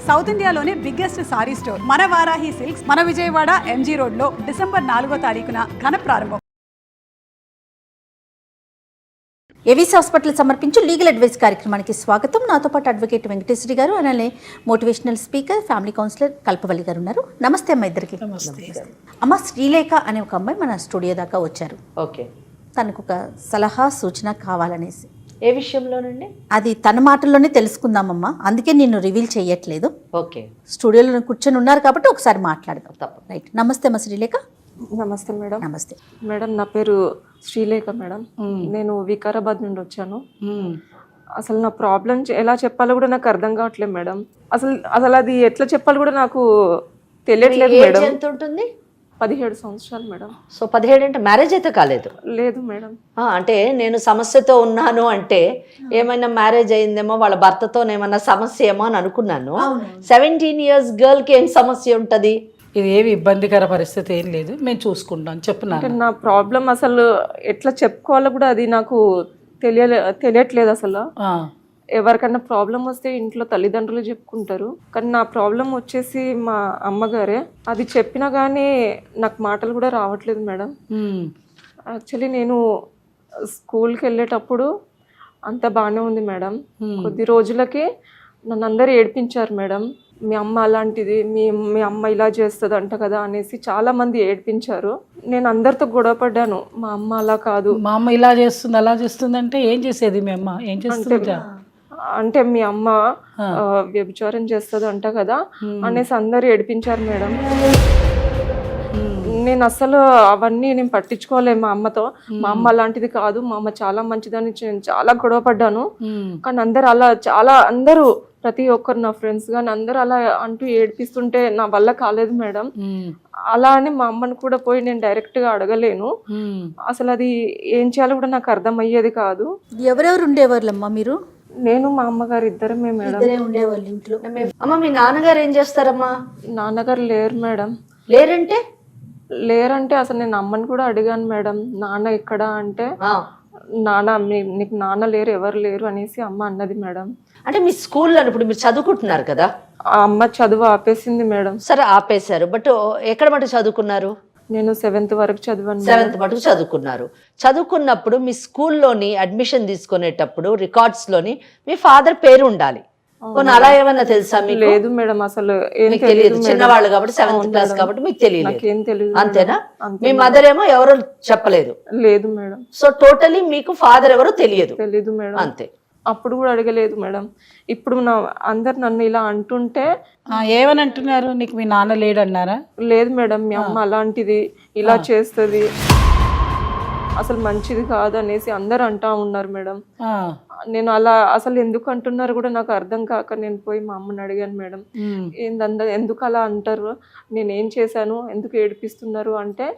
South ఇండియాలోనే biggest sorry store మన Varahi silks మన విజయవాడ ఎంజీ రోడ్ లో డిసెంబర్ 4వ తారీఖున ఘన ప్రారంభం. ఏవీసీ హాస్పిటల్ సమర్పించు లీగల్ అడ్వైస్ కార్యక్రమానికి స్వాగతం. నాతో పాటు అడ్వకేట్ వెంకటేశ్వరి గారు, అలానే మోటివేషనల్ స్పీకర్, ఫ్యామిలీ కౌన్సిలర్ కల్పవల్లి గారు ఉన్నారు. నమస్తే అమ్మ ఇద్దరికి. అమ్మ, శ్రీలేఖ అనే ఒక అమ్మాయి మన స్టూడియో దాకా వచ్చారు. ఓకే, తనకు ఒక సలహా సూచన కావాలనేసి. ఏ విషయంలోనండి? అది తన మాటల్లోనే తెలుసుకుందామమ్మా, అందుకే నేను రివీల్ చేయట్లేదు. ఓకే, స్టూడియోలో కూర్చొని ఉన్నారు కాబట్టి ఒకసారి మాట్లాడదాం. తప్ప. రైట్. నమస్తే అమ్మ శ్రీలేఖ. నమస్తే మేడం. నమస్తే మేడం, నా పేరు శ్రీలేఖ మేడం. నేను వికారాబాద్ నుండి వచ్చాను. అసలు నా ప్రాబ్లం ఎలా చెప్పాలో కూడా నాకు అర్థం కావట్లేదు మేడం. అసలు అది ఎట్లా చెప్పాలో కూడా నాకు తెలియట్లేదు మేడం. ఎంత ఉంటుంది? 17 సంవత్సరాలు మేడం. సో 17 అంటే మ్యారేజ్ అయితే కాలేదు? లేదు మేడం. అంటే నేను సమస్యతో ఉన్నాను అంటే ఏమైనా మ్యారేజ్ అయిందేమో, వాళ్ళ భర్తతో ఏమన్నా సమస్య ఏమో అని అనుకున్నాను. 17 years గర్ల్కి ఏం సమస్య ఉంటుంది? ఇది ఏమి ఇబ్బందికర పరిస్థితి ఏం లేదు, మేము చూసుకుంటాం. చెప్పున్నాను. నా ప్రాబ్లం అసలు ఎట్లా చెప్పుకోవాలో కూడా అది నాకు తెలియట్లేదు అసలు. ఎవరికన్నా ప్రాబ్లం వస్తే ఇంట్లో తల్లిదండ్రులు చెప్పుకుంటారు, కానీ నా ప్రాబ్లం వచ్చేసి మా అమ్మగారే. అది చెప్పినా కానీ నాకు మాటలు కూడా రావట్లేదు మేడం. యాక్చువల్లీ నేను స్కూల్కి వెళ్ళేటప్పుడు అంత బాగానే ఉంది మేడం. కొద్ది రోజులకి నన్ను అందరూ ఏడిపించారు మేడం. మీ అమ్మ అలాంటిది, మీ అమ్మ ఇలా చేస్తుంది అంట కదా అనేసి చాలా మంది ఏడిపించారు. నేను అందరితో గొడవ పడ్డాను. మా అమ్మ అలా కాదు, మా అమ్మ ఇలా చేస్తుంది అలా చేస్తుంది అంటే ఏం చేసేది మీ అమ్మ? ఏం చేస్తుంది అంటే మీ అమ్మ వ్యభిచారం చేస్తుంది అంట కదా అనేసి అందరు ఏడిపించారు మేడం. నేను అసలు అవన్నీ నేను పట్టించుకోలేదు మా అమ్మతో. మా అమ్మ అలాంటిది కాదు, మా అమ్మ చాలా మంచిదని నేను చాలా గొడవ పడ్డాను. కానీ అందరూ ప్రతి ఒక్కరు నా ఫ్రెండ్స్ కానీ అందరూ అలా అంటూ ఏడిపిస్తుంటే నా వల్ల కాలేదు మేడం. అలా అని మా అమ్మని కూడా పోయి నేను డైరెక్ట్ గా అడగలేను. అసలు అది ఏం చేయాలో కూడా నాకు అర్థం అయ్యేది కాదు. ఎవరెవరు ఉండేవాళ్ళమ్మా మీరు? నేను మా అమ్మగారు ఇద్దరమే మేడం. ఉండేవాళ్ళు ఇంట్లో. అమ్మ, మీ నాన్నగారు ఏం చేస్తారమ్మా? నాన్నగారు లేరు మేడం. లేరంటే అసలు నేను అమ్మని కూడా అడిగాను మేడం, నాన్న ఎక్కడ అంటే నాన్న నీకు నాన్న లేరు, ఎవరు లేరు అనేసి అమ్మ అన్నది మేడం. అంటే మీ స్కూల్లో ఇప్పుడు మీరు చదువుకుంటున్నారు కదా? ఆ అమ్మ చదువు ఆపేసింది మేడం. సరే, ఆపేశారు. బట్ ఎక్కడ మటు చదువుకున్నారు? నేను 7th వరకు చదివాను. 7th మటుకు చదువుకున్నారు. చదువుకున్నప్పుడు మీ స్కూల్లోని అడ్మిషన్ తీసుకునేటప్పుడు రికార్డ్స్ లోని మీ ఫాదర్ పేరు ఉండాలి. అలా ఏమన్నా తెలుసా మీకు? లేదు మేడం, అసలు తెలియదు. చిన్నవాళ్ళు కాబట్టి 7th క్లాస్ కాబట్టి మీకు తెలియదు. అంతేనా? మీ మదర్ ఏమో ఎవరో చెప్పలేదు? లేదు మేడం. సో టోటలీ మీకు ఫాదర్ ఎవరో తెలియదు మేడం. అంతే. అప్పుడు కూడా అడగలేదు మేడం. ఇప్పుడు అందరు నన్ను ఇలా అంటుంటే ఏమని అంటున్నారు? నీకు మీ నాన్న లేడు అన్నారా? లేదు మేడం, మీ అమ్మ అలాంటిది, ఇలా చేస్తుంది, అసలు మంచిది కాదు అనేసి అందరు అంటా ఉన్నారు మేడం. నేను అలా అసలు ఎందుకు అంటున్నారు కూడా నాకు అర్థం కాక నేను పోయి మా అమ్మని అడిగాను మేడం. ఎందుకు అలా అంటారు, నేనేం చేశాను, ఎందుకు ఏడిపిస్తున్నారు అంటే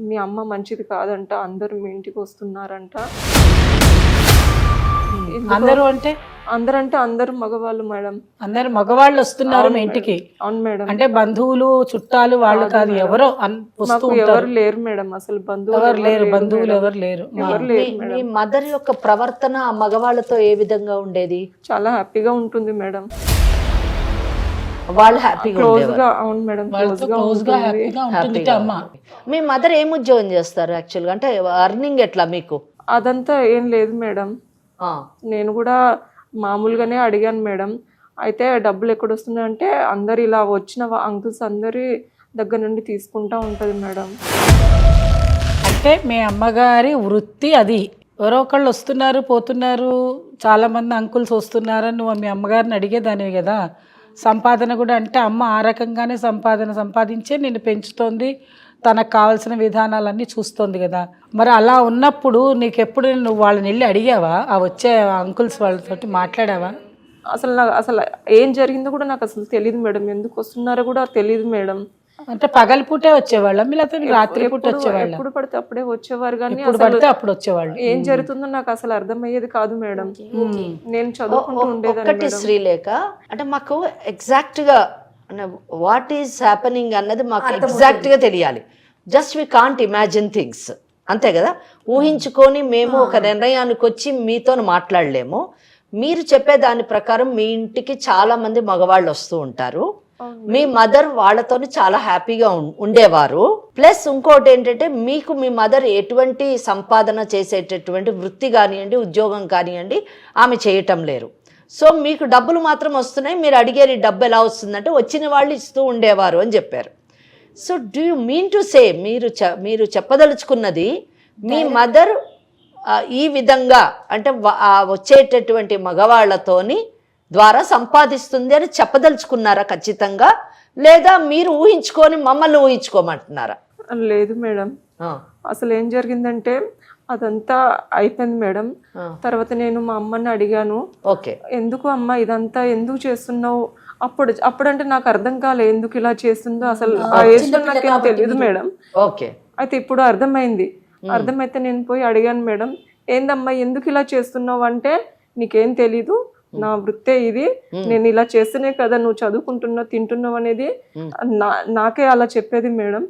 మీ అమ్మ మంచిది కాదంట, అందరూ మీ ఇంటికి వస్తున్నారంట. అందరూ మగవాళ్ళు మేడం. అందరు మగవాళ్ళు వస్తున్నారు మీ ఇంటికి? అవును మేడం. అంటే బంధువులు చుట్టాలు వాళ్ళు కాదు, ఎవరో ఎవరు లేరు మేడం. అసలు బంధువులు ఎవరు లేరు. మీ మదర్ యొక్క ప్రవర్తన మగవాళ్ళతో ఏ విధంగా ఉండేది? చాలా హ్యాపీగా ఉంటుంది మేడం. వాళ్ళు హ్యాపీగా ఉండేవారు? అవును మేడం, మీ మదర్ ఏం ఉద్యోగం చేస్తారు యాక్చువల్గా? అంటే అర్నింగ్ ఎట్లా మీకు? అదంతా ఏం లేదు మేడం. నేను కూడా మామూలుగానే అడిగాను మేడం. అయితే డబ్బులు ఎక్కడ వస్తున్నాయి అంటే అందరు ఇలా వచ్చిన అంకుల్స్ అందరి దగ్గర నుండి తీసుకుంటా ఉంటది మేడం. అంటే మీ అమ్మగారి వృత్తి అది. ఎవరో ఒకళ్ళు వస్తున్నారు పోతున్నారు, చాలా మంది అంకుల్స్ వస్తున్నారని నువ్వు మీ అమ్మగారిని అడిగేదానివి కదా. సంపాదన కూడా అంటే అమ్మ ఆ రకంగానే సంపాదించే నిన్ను పెంచుతోంది, తనకు కావాల్సిన విధానాలన్నీ చూస్తుంది కదా. మరి అలా ఉన్నప్పుడు నీకెప్పుడు నువ్వు వాళ్ళని వెళ్ళి అడిగావా? ఆ వచ్చే అంకుల్స్ వాళ్ళతో మాట్లాడావా? అసలు ఏం జరిగిందో కూడా నాకు అసలు తెలియదు మేడం. ఎందుకు వస్తున్నారో కూడా తెలియదు మేడం. అంటే పగలపూటే వచ్చేవాళ్ళం, లేకపోతే రాత్రి పూట వచ్చేవాళ్ళం? ఎప్పుడు పడితే అప్పుడే వచ్చేవారు, కానీ అప్పుడు వచ్చేవాళ్ళు. ఏం జరుగుతుందో నాకు అసలు అర్థమయ్యేది కాదు మేడం. నేను చదువుకుంటూ ఉండేదాన్ని. శ్రీలేఖ, అంటే మాకు ఎగ్జాక్ట్ గా వాట్ ఈస్ హ్యాపెనింగ్ అన్నది మాకు ఎగ్జాక్ట్ గా తెలియాలి. Just we can't imagine things, అంతే కదా. ఊహించుకొని మేము ఒక నిర్ణయానికి వచ్చి మీతో మాట్లాడలేము. మీరు చెప్పే దాని ప్రకారం మీ ఇంటికి చాలా మంది మగవాళ్ళు వస్తూ ఉంటారు, మీ మదర్ వాళ్ళతోని చాలా హ్యాపీగా ఉండేవారు. ప్లస్ ఇంకోటి ఏంటంటే మీకు మీ మదర్ ఎటువంటి సంపాదన చేసేటటువంటి వృత్తి కానివ్వండి, ఉద్యోగం కానివ్వండి ఆమె చేయటం లేరు. సో మీకు డబ్బులు మాత్రం వస్తున్నాయి, మీరు అడిగేది డబ్బు ఎలా వస్తుందంటే వచ్చిన వాళ్ళు ఇస్తూ ఉండేవారు అని చెప్పారు. So do you mean to say మీరు చెప్పదలుచుకున్నది మీ మదర్ ఈ విధంగా అంటే వచ్చేటటువంటి మగవాళ్లతోని ద్వారా సంపాదిస్తుంది అని చెప్పదలుచుకున్నారా ఖచ్చితంగా, లేదా మీరు ఊహించుకొని మమ్మల్ని ఊహించుకోమంటున్నారా? లేదు మేడం, అసలు ఏం జరిగిందంటే అదంతా అయిపోయింది మేడం. తర్వాత నేను మా అమ్మని అడిగాను, ఓకే ఎందుకు అమ్మ ఇదంతా ఎందుకు చేస్తున్నావు? అప్పుడంటే నాకు అర్థం కాలే ఎందుకు ఇలా చేస్తుందో, అసలు ఆ ఏజ్లో నాకేం తెలియదు మేడం. ఓకే అయితే ఇప్పుడు అర్థమైంది. అర్థమైతే నేను పోయి అడిగాను, మేడం ఏందమ్మా ఎందుకు ఇలా చేస్తున్నావు అంటే, నీకేం తెలీదు, నా వృత్తే ఇది, నేను ఇలా చేస్తేనే కదా నువ్వు చదువుకుంటున్నావు తింటున్నావు అనేది నాకే అలా చెప్పేది మేడం.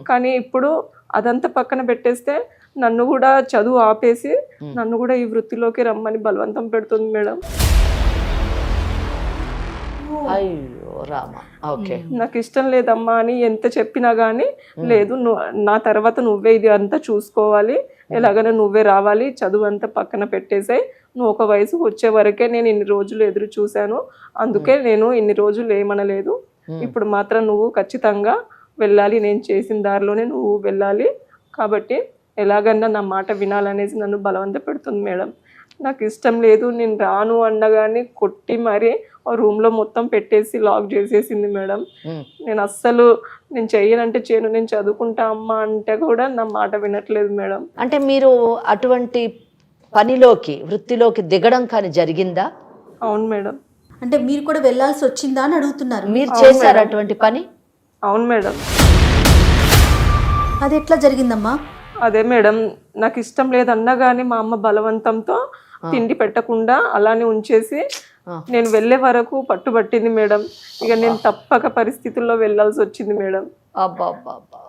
కానీ ఇప్పుడు అదంతా పక్కన పెట్టేస్తే నన్ను కూడా చదువు ఆపేసి నన్ను కూడా ఈ వృత్తిలోకి రమ్మని బలవంతం పెడుతుంది మేడం. అయ్యో రామా, ఓకే నాకు ఇష్టం లేదమ్మా అని ఎంత చెప్పినా గానీ లేదు, నా తర్వాత నువ్వే ఇది అంతా చూసుకోవాలి, ఎలాగైనా నువ్వే రావాలి, చదువు అంతా పక్కన పెట్టేసాయి, నువ్వు ఒక వయసుకు వచ్చే వరకే నేను ఇన్ని రోజులు ఎదురు చూశాను, అందుకే నేను ఇన్ని రోజులు ఏమనలేదు, ఇప్పుడు మాత్రం నువ్వు ఖచ్చితంగా వెళ్ళాలి, నేను చేసిన దారిలోనే నువ్వు వెళ్ళాలి, కాబట్టి ఎలాగన్నా నా మాట వినాలనేసి నన్ను బలవంత పెడుతుంది మేడం. నాకు ఇష్టం లేదు, నేను రాను అన్నగాని కొట్టి మరీ రూమ్లో మొత్తం పెట్టేసి లాక్ చేసేసింది మేడం. నేను అస్సలు నేను చెయ్యనంటే చేయను, నేను చదువుకుంటా అమ్మా అంటే కూడా నా మాట వినట్లేదు మేడం. అంటే మీరు అటువంటి పనిలోకి వృత్తిలోకి దిగడం కానీ జరిగిందా? అవును మేడం. అంటే మీరు కూడా వెళ్ళాల్సి వచ్చిందా అని అడుగుతున్నారు. మీరు చేశారు అటువంటి పని? అవును మేడం. అది ఎట్లా జరిగిందమ్మా? అదే మేడం, నాకు ఇష్టం లేదన్నా కానీ మా అమ్మ బలవంతంతో తిండి పెట్టకుండా అలానే ఉంచేసి నేను వెళ్ళే వరకు పట్టుబట్టింది మేడం. ఇక నేను తప్పక పరిస్థితుల్లో వెళ్ళాల్సి వచ్చింది మేడం.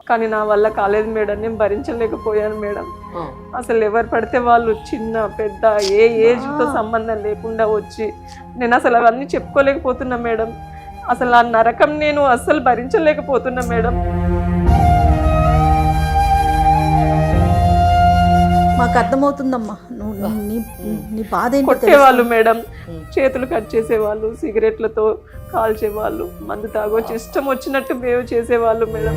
కానీ నా వల్ల కాలేదు మేడం, నేను భరించలేకపోయాను మేడం. అసలు ఎవరు పడితే వాళ్ళు చిన్న పెద్ద ఏ ఏజ్తో సంబంధం లేకుండా వచ్చి నేను అసలు అవన్నీ చెప్పుకోలేకపోతున్నా మేడం. అసలు ఆ నరకం నేను అస్సలు భరించలేకపోతున్నా మేడం. మాకు అర్థమవుతుందమ్మా నీ బాధ. కొట్టేవాళ్ళు మేడం, చేతులు కట్ చేసేవాళ్ళు, సిగరెట్లతో కాల్చేవాళ్ళు, మందు తాగొచ్చి ఇష్టం వచ్చినట్టు మేము చేసేవాళ్ళు మేడం.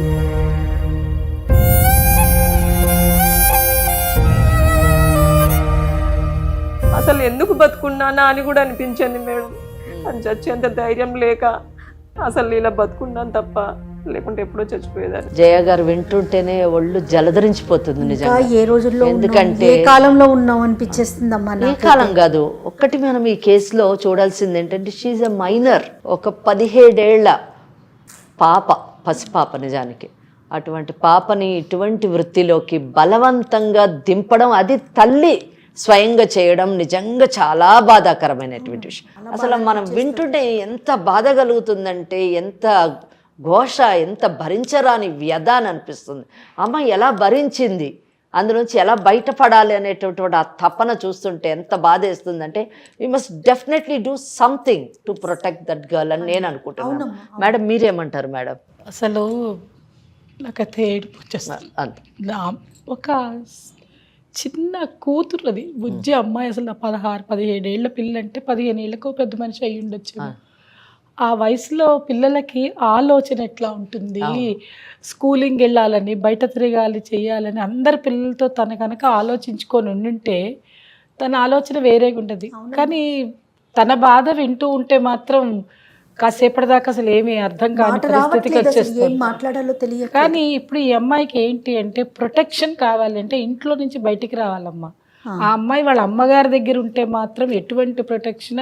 అసలు ఎందుకు బతుకున్నానా అని కూడా అనిపించింది మేడం. అని చచ్చేంత ధైర్యం లేక అసలు ఇలా బతుకున్నాను తప్ప, లేకుంటే ఎప్పుడో చచ్చిపోయేదాన్ని. జయ గారు వింటుంటేనే ఒళ్ళు జలధరించిపోతుంది నిజంగా. ఏ రోజుల్లో ఎందుకంటే ఏ కాలంలో ఉన్నాం అనిపించేస్తుందమ్మా. ఏ కాలం కాదు, ఒక్కటి మనం ఈ కేసులో చూడాల్సింది ఏంటంటే షీఈ్ ఎ మైనర్, ఒక 17 ఏళ్ల పాప, పసిపాప నిజానికి. అటువంటి పాపని ఇటువంటి వృత్తిలోకి బలవంతంగా దింపడం, అది తల్లి స్వయంగా చేయడం నిజంగా చాలా బాధాకరమైనటువంటి విషయం. అసలు మనం వింటుంటే ఎంత బాధ కలుగుతుందంటే, ఎంత ఘోష, ఎంత భరించరాని వ్యధ అని అనిపిస్తుంది. అమ్మ ఎలా భరించింది, అందులోంచి ఎలా బయటపడాలి అనేటటువంటి ఆ తపన చూస్తుంటే ఎంత బాధ వేస్తుందంటే, we must definitely do something to protect that girl అని నేను అనుకుంటున్నాను. మేడం మీరేమంటారు మేడం? అసలు నాకైతే ఏడుపు వచ్చేస్తుంది. ఒక చిన్న కూతురుది బుజ్జి అమ్మాయి, అసలు 16-17 ఏళ్ల పిల్లంటే 15 ఏళ్ళకో పెద్ద మనిషి అయ్యి ఉండొచ్చు. ఆ వయసులో పిల్లలకి ఆలోచన ఎట్లా ఉంటుంది, స్కూలింగ్ వెళ్ళాలని, బయట తిరగాలి, చేయాలని అందరి పిల్లలతో తన కనుక ఆలోచించుకొని ఉండుంటే తన ఆలోచన వేరేగా ఉంటుంది. కానీ తన బాధ వింటూ ఉంటే మాత్రం కాసేపటిదాకా అసలు ఏమీ అర్థం కాని పరిస్థితికి వచ్చేస్తుంది. కానీ ఇప్పుడు ఈ అమ్మాయికి ఏంటి అంటే ప్రొటెక్షన్ కావాలంటే ఇంట్లో నుంచి బయటికి రావాలమ్మా. ఆ అమ్మాయి వాళ్ళ అమ్మగారి దగ్గర ఉంటే మాత్రం ఎటువంటి ప్రొటెక్షన్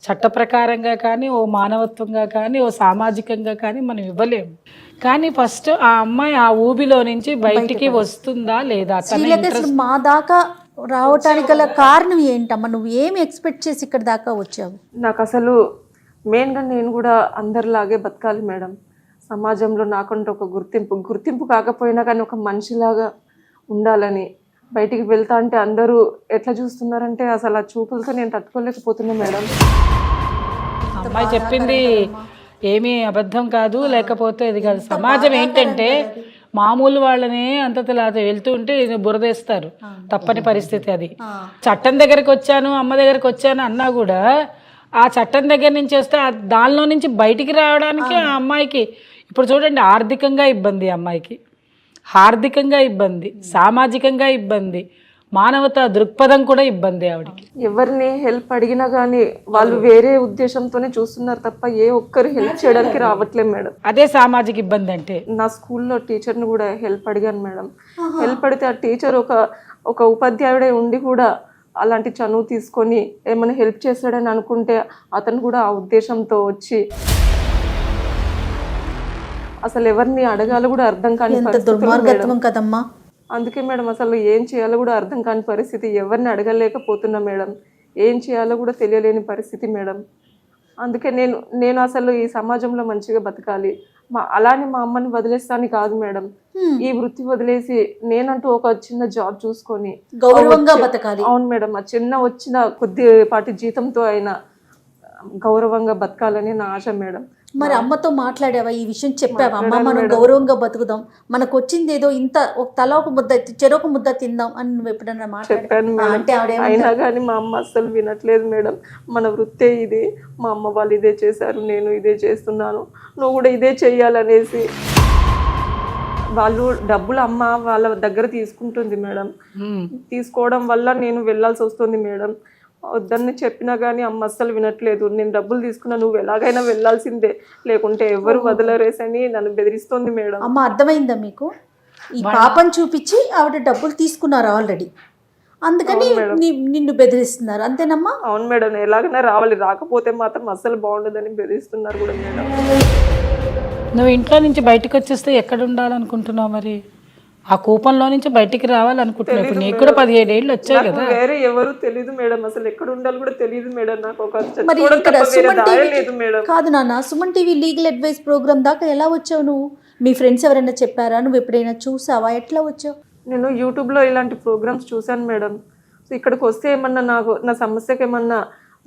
చట్ట ప్రకారంగా కానీ, ఓ మానవత్వంగా కానీ, ఓ సామాజికంగా కానీ మనం ఇవ్వలేము. కానీ ఫస్ట్ ఆ అమ్మాయి ఆ ఊబిలో నుంచి బయటికి వస్తుందా లేదా? మా దాకా రావటానికి గల కారణం ఏంటమ్మా? నువ్వు ఏమి ఎక్స్పెక్ట్ చేసి ఇక్కడ దాకా వచ్చావు? నాకు అసలు మెయిన్గా నేను కూడా అందరిలాగే బతకాలి మేడం. సమాజంలో నాకంటే ఒక గుర్తింపు కాకపోయినా కానీ ఒక మనిషిలాగా ఉండాలని, బయటికి వెళ్తా అంటే అందరూ ఎట్లా చూస్తున్నారంటే అసలు ఆ చూపులతో నేను తట్టుకోలేకపోతున్నా మేడం. అమ్మాయి చెప్పింది ఏమీ అబద్ధం కాదు, లేకపోతే ఇది కాదు. సమాజం ఏంటంటే మామూలు వాళ్ళని అంతలా వెళ్తూ ఉంటే బురదేస్తారు, తప్పని పరిస్థితి అది. చట్టం దగ్గరికి వచ్చాను, అమ్మ దగ్గరికి వచ్చాను అన్నా కూడా ఆ చట్టం దగ్గర నుంచి వస్తే దానిలో నుంచి బయటికి రావడానికి ఆ అమ్మాయికి ఇప్పుడు చూడండి, ఆర్థికంగా ఇబ్బంది, అమ్మాయికి ఆర్థికంగా ఇబ్బంది, సామాజికంగా ఇబ్బంది, మానవతా దృక్పథం కూడా ఇబ్బంది ఆవిడకి. ఎవరిని హెల్ప్ అడిగినా కానీ వాళ్ళు వేరే ఉద్దేశంతోనే చూస్తున్నారు తప్ప ఏ ఒక్కరు హెల్ప్ చేయడానికి రావట్లేదు మేడం. అదే సామాజిక ఇబ్బంది అంటే. నా స్కూల్లో టీచర్ని కూడా హెల్ప్ అడిగాను మేడం. హెల్ప్ అడిగితే ఆ టీచర్ ఒక ఉపాధ్యాయుడే ఉండి కూడా అలాంటి చనువు తీసుకొని ఏమైనా హెల్ప్ చేస్తాడని అనుకుంటే అతను కూడా ఆ ఉద్దేశంతో వచ్చి అసలు ఎవరిని అడగాలో కూడా అర్థం కాని దుర్మార్గత్వం కదమ్మా. అందుకే మేడం అసలు ఏం చేయాలో కూడా అర్థం కాని పరిస్థితి, ఎవరిని అడగలేకపోతున్నా మేడం, ఏం చేయాలో కూడా తెలియలేని పరిస్థితి మేడం. అందుకే నేను అసలు ఈ సమాజంలో మంచిగా బతకాలి, అలానే మా అమ్మని వదిలేస్తాను కాదు మేడం, ఈ వృత్తి వదిలేసి నేనంటూ ఒక చిన్న జాబ్ చూసుకొని గౌరవంగా బతకాలి. అవును మేడం, ఆ చిన్న వచ్చిన కొద్దిపాటి జీతంతో అయినా గౌరవంగా బతకాలని నా ఆశ మేడం. మరి అమ్మతో మాట్లాడావా, ఈ విషయం చెప్పావా? అమ్మ మనం గౌరవంగా బతుకుదాం, మనకు వచ్చింది ఏదో ఇంత తల ఒక ముద్ద చెరొక ముద్ద తిందాం అని నువ్వు ఎప్పుడన్నా చెప్పాను అంటే అయినా కానీ మా అమ్మ అస్సలు వినట్లేదు మేడం. మన వృత్తే ఇది, మా అమ్మ వాళ్ళు ఇదే చేశారు, నేను ఇదే చేస్తున్నాను, నువ్వు కూడా ఇదే చెయ్యాలనేసి వాళ్ళు డబ్బులు అమ్మ వాళ్ళ దగ్గర తీసుకుంటుంది మేడం. తీసుకోవడం వల్ల నేను వెళ్ళాల్సి వస్తుంది మేడం. వద్దని చెప్పినా కానీ అమ్మ అస్సలు వినట్లేదు. నేను డబ్బులు తీసుకున్నా, నువ్వు ఎలాగైనా వెళ్ళాల్సిందే, లేకుంటే ఎవరు వదలరేసని నన్ను బెదిరిస్తోంది మేడం. అమ్మ అర్థమైందా మీకు? ఈ పాపను చూపించి ఆవిడ డబ్బులు తీసుకున్నారు ఆల్రెడీ, అందుకని నిన్ను బెదిరిస్తున్నారు, అంతేనమ్మా? అవును మేడం, ఎలాగైనా రావాలి, రాకపోతే మాత్రం అస్సలు బాగుండదని బెదిరిస్తున్నారు కూడా మేడం. నువ్వు ఇంట్లో నుంచి బయటకు వచ్చేస్తే ఎక్కడ ఉండాలనుకుంటున్నావు మరి? ఆ కూపంలో నుంచి బయటికి రావాలనుకుంటున్నావు. ఇప్పుడు నీకు కూడా 17 ఏళ్ళు వచ్చాయి కదా. వేరే ఎవరు తెలియదు మేడం, అసలు ఎక్కడ ఉండాలి కూడా తెలియదు మేడం. నాకు ఒక మరి ఇక్కడ సుమన్ టీవీ కాదు నాన్న, Suman TV legal advice programme దాకా ఎలా వచ్చావు నువ్వు? మీ ఫ్రెండ్స్ ఎవరైనా చెప్పారా? నువ్వు ఎప్పుడైనా చూసావా? ఎట్లా వచ్చావు? నేను యూట్యూబ్లో ఇలాంటి ప్రోగ్రామ్స్ చూశాను మేడం. సో ఇక్కడికి వస్తే ఏమన్నా నాకు నా సమస్యకి ఏమన్నా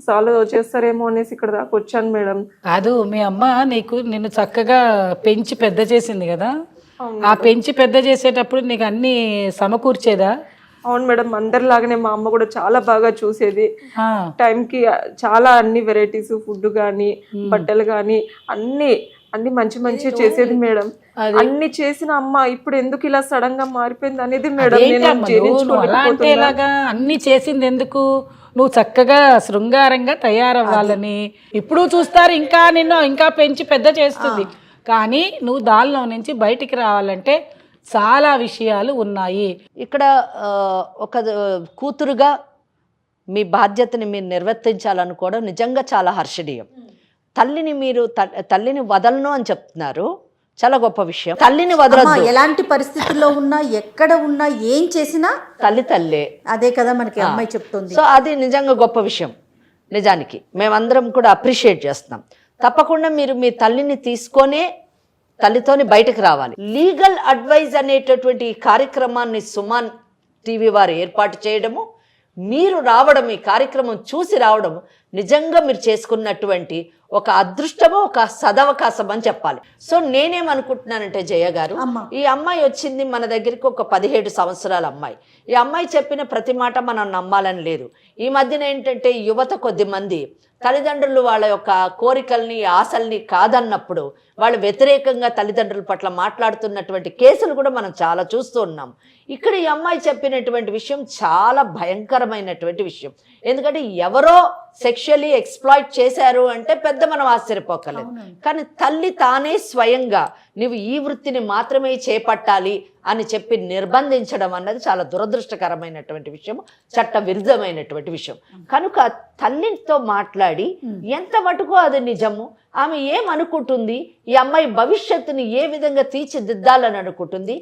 సాల్వ్ చేస్తారేమో అనేసి ఇక్కడ దాకా వచ్చాను మేడం. కాదు, మీ అమ్మ నిన్ను చక్కగా పెంచి పెద్ద చేసింది కదా, ఆ పెంచి పెద్ద చేసేటప్పుడు నీకు అన్ని సమకూర్చేదా? అవును మేడం, అందరిలాగానే మా అమ్మ కూడా చాలా బాగా చూసేది. టైంకి చాలా అన్ని వెరైటీస్ ఫుడ్ కానీ బట్టలు కానీ అన్ని మంచి చేసేది మేడం. అన్ని చేసిన అమ్మ ఇప్పుడు ఎందుకు ఇలా సడన్ గా మారిపోయింది అనేది మేడం ఎలాగా అన్ని చేసింది ఎందుకు? నువ్వు చక్కగా శృంగారంగా తయారవ్వాలని ఇప్పుడు చూస్తారు, ఇంకా నిన్ను ఇంకా పెంచి పెద్ద చేస్తుంది. కానీ నువ్వు దానిలో నుంచి బయటికి రావాలంటే చాలా విషయాలు ఉన్నాయి. ఇక్కడ ఒక కూతురుగా మీ బాధ్యతని మీరు నిర్వర్తించాలనుకోవడం నిజంగా చాలా హర్షణీయం. తల్లిని వదలను అని చెప్తున్నారు, చాలా గొప్ప విషయం. తల్లిని వదలొద్దు, ఎలాంటి పరిస్థితుల్లో ఉన్నా ఎక్కడ ఉన్నా ఏం చేసినా తల్లే. అదే కదా మనకి అమ్మాయి చెప్తుంది. సో అది నిజంగా గొప్ప విషయం. నిజానికి మేమందరం కూడా అప్రిషియేట్ చేస్తున్నాం. తప్పకుండా మీరు మీ తల్లిని తీసుకొనే తల్లితోని బయటకు రావాలి. లీగల్ అడ్వైజ్ అనేటటువంటి ఈ కార్యక్రమాన్ని సుమన్ టీవీ వారు ఏర్పాటు చేయడము, మీరు రావడం, ఈ కార్యక్రమం చూసి రావడం నిజంగా మీరు చేసుకున్నటువంటి ఒక అదృష్టమో ఒక సదవకాశం అని చెప్పాలి. సో నేనేమనుకుంటున్నానంటే జయ గారు, ఈ అమ్మాయి వచ్చింది మన దగ్గరికి ఒక 17 సంవత్సరాల అమ్మాయి. ఈ అమ్మాయి చెప్పిన ప్రతి మాట మనం నమ్మాలని లేదు. ఈ మధ్యన ఏంటంటే యువత కొద్దిమంది తల్లిదండ్రులు వాళ్ళ యొక్క కోరికల్ని ఆశల్ని కాదన్నప్పుడు వాళ్ళు వ్యతిరేకంగా తల్లిదండ్రుల పట్ల మాట్లాడుతున్నటువంటి కేసులు కూడా మనం చాలా చూస్తూ ఉన్నాం. ఇక్కడ ఈ అమ్మాయి చెప్పినటువంటి విషయం చాలా భయంకరమైనటువంటి విషయం. ఎందుకంటే ఎవరో సెక్షువల్లీ ఎక్స్ప్లాయిట్ చేశారు అంటే పెద్ద మనం ఆశ్చర్యపోకలేదు. కానీ తల్లి తానే స్వయంగా నువ్వు ఈ వృత్తిని మాత్రమే చేపట్టాలి అని చెప్పి నిర్బంధించడం అన్నది చాలా దురదృష్టకరమైనటువంటి విషయం, చట్ట విరుద్ధమైనటువంటి విషయం. కనుక తల్లితో మాట్లాడి ఎంత మటుకు అది నిజము, ఆమె ఏమనుకుంటుంది, ఈ అమ్మాయి భవిష్యత్తుని ఏ విధంగా తీర్చిదిద్దాలని అనుకుంటుంది,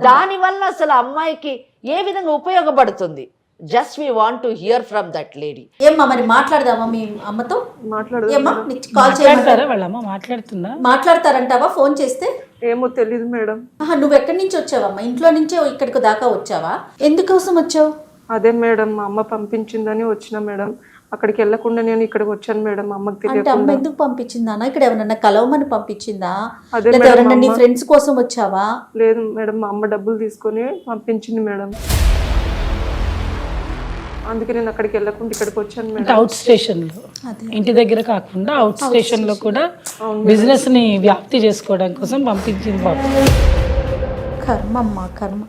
దానివల్ల అసలు అమ్మాయికి ఏ విధంగా ఉపయోగపడుతుంది, just we want to hear from that lady. ఏమ్మా మరి మాట్లాడదామా మీ అమ్మతో? మాట్లాడదాం. కాల్ చేయమంటారా? వాళ్ళమ్మ మాట్లాడుతుందా? మాట్లాడతారంటావా ఫోన్ చేస్తే? ఏమో తెలీదు మేడం. నువ్వు ఎక్కడి నుంచి వచ్చావమ్మా? ఇంట్లో నుంచే ఇక్కడికి దాకా వచ్చావా? ఎందుకోసం వచ్చావు? అదే మేడం మా అమ్మ పంపించిందని వచ్చిన మేడం. అక్కడికి వెళ్ళకుండా నేను ఇక్కడికి వచ్చాను మేడం. మా అమ్మకి అంటే అమ్మ తెలియకుండా. ఎందుకు పంపించిందా అన్న? ఇక్కడ ఎవరన్నా కలవమని పంపించిందా? అదే లేదా మేడం, ఎవరన్నా నీ అమ్మ- ఫ్రెండ్స్ కోసం వచ్చావా? లేదు మేడం, మా అమ్మ డబ్బులు తీసుకొని పంపించింది మేడం. అందుకే నేను అక్కడికి వెళ్ళకుండా ఇక్కడికి వచ్చాను అంటే మేడం. అవుట్ స్టేషన్లో, అదే. ఇంటి దగ్గర కాకుండా అవుట్ స్టేషన్లో కూడా బిజినెస్ని వ్యాప్తి చేసుకోవడం కోసం పంపించింది పాపం. కర్మ అమ్మా కర్మ.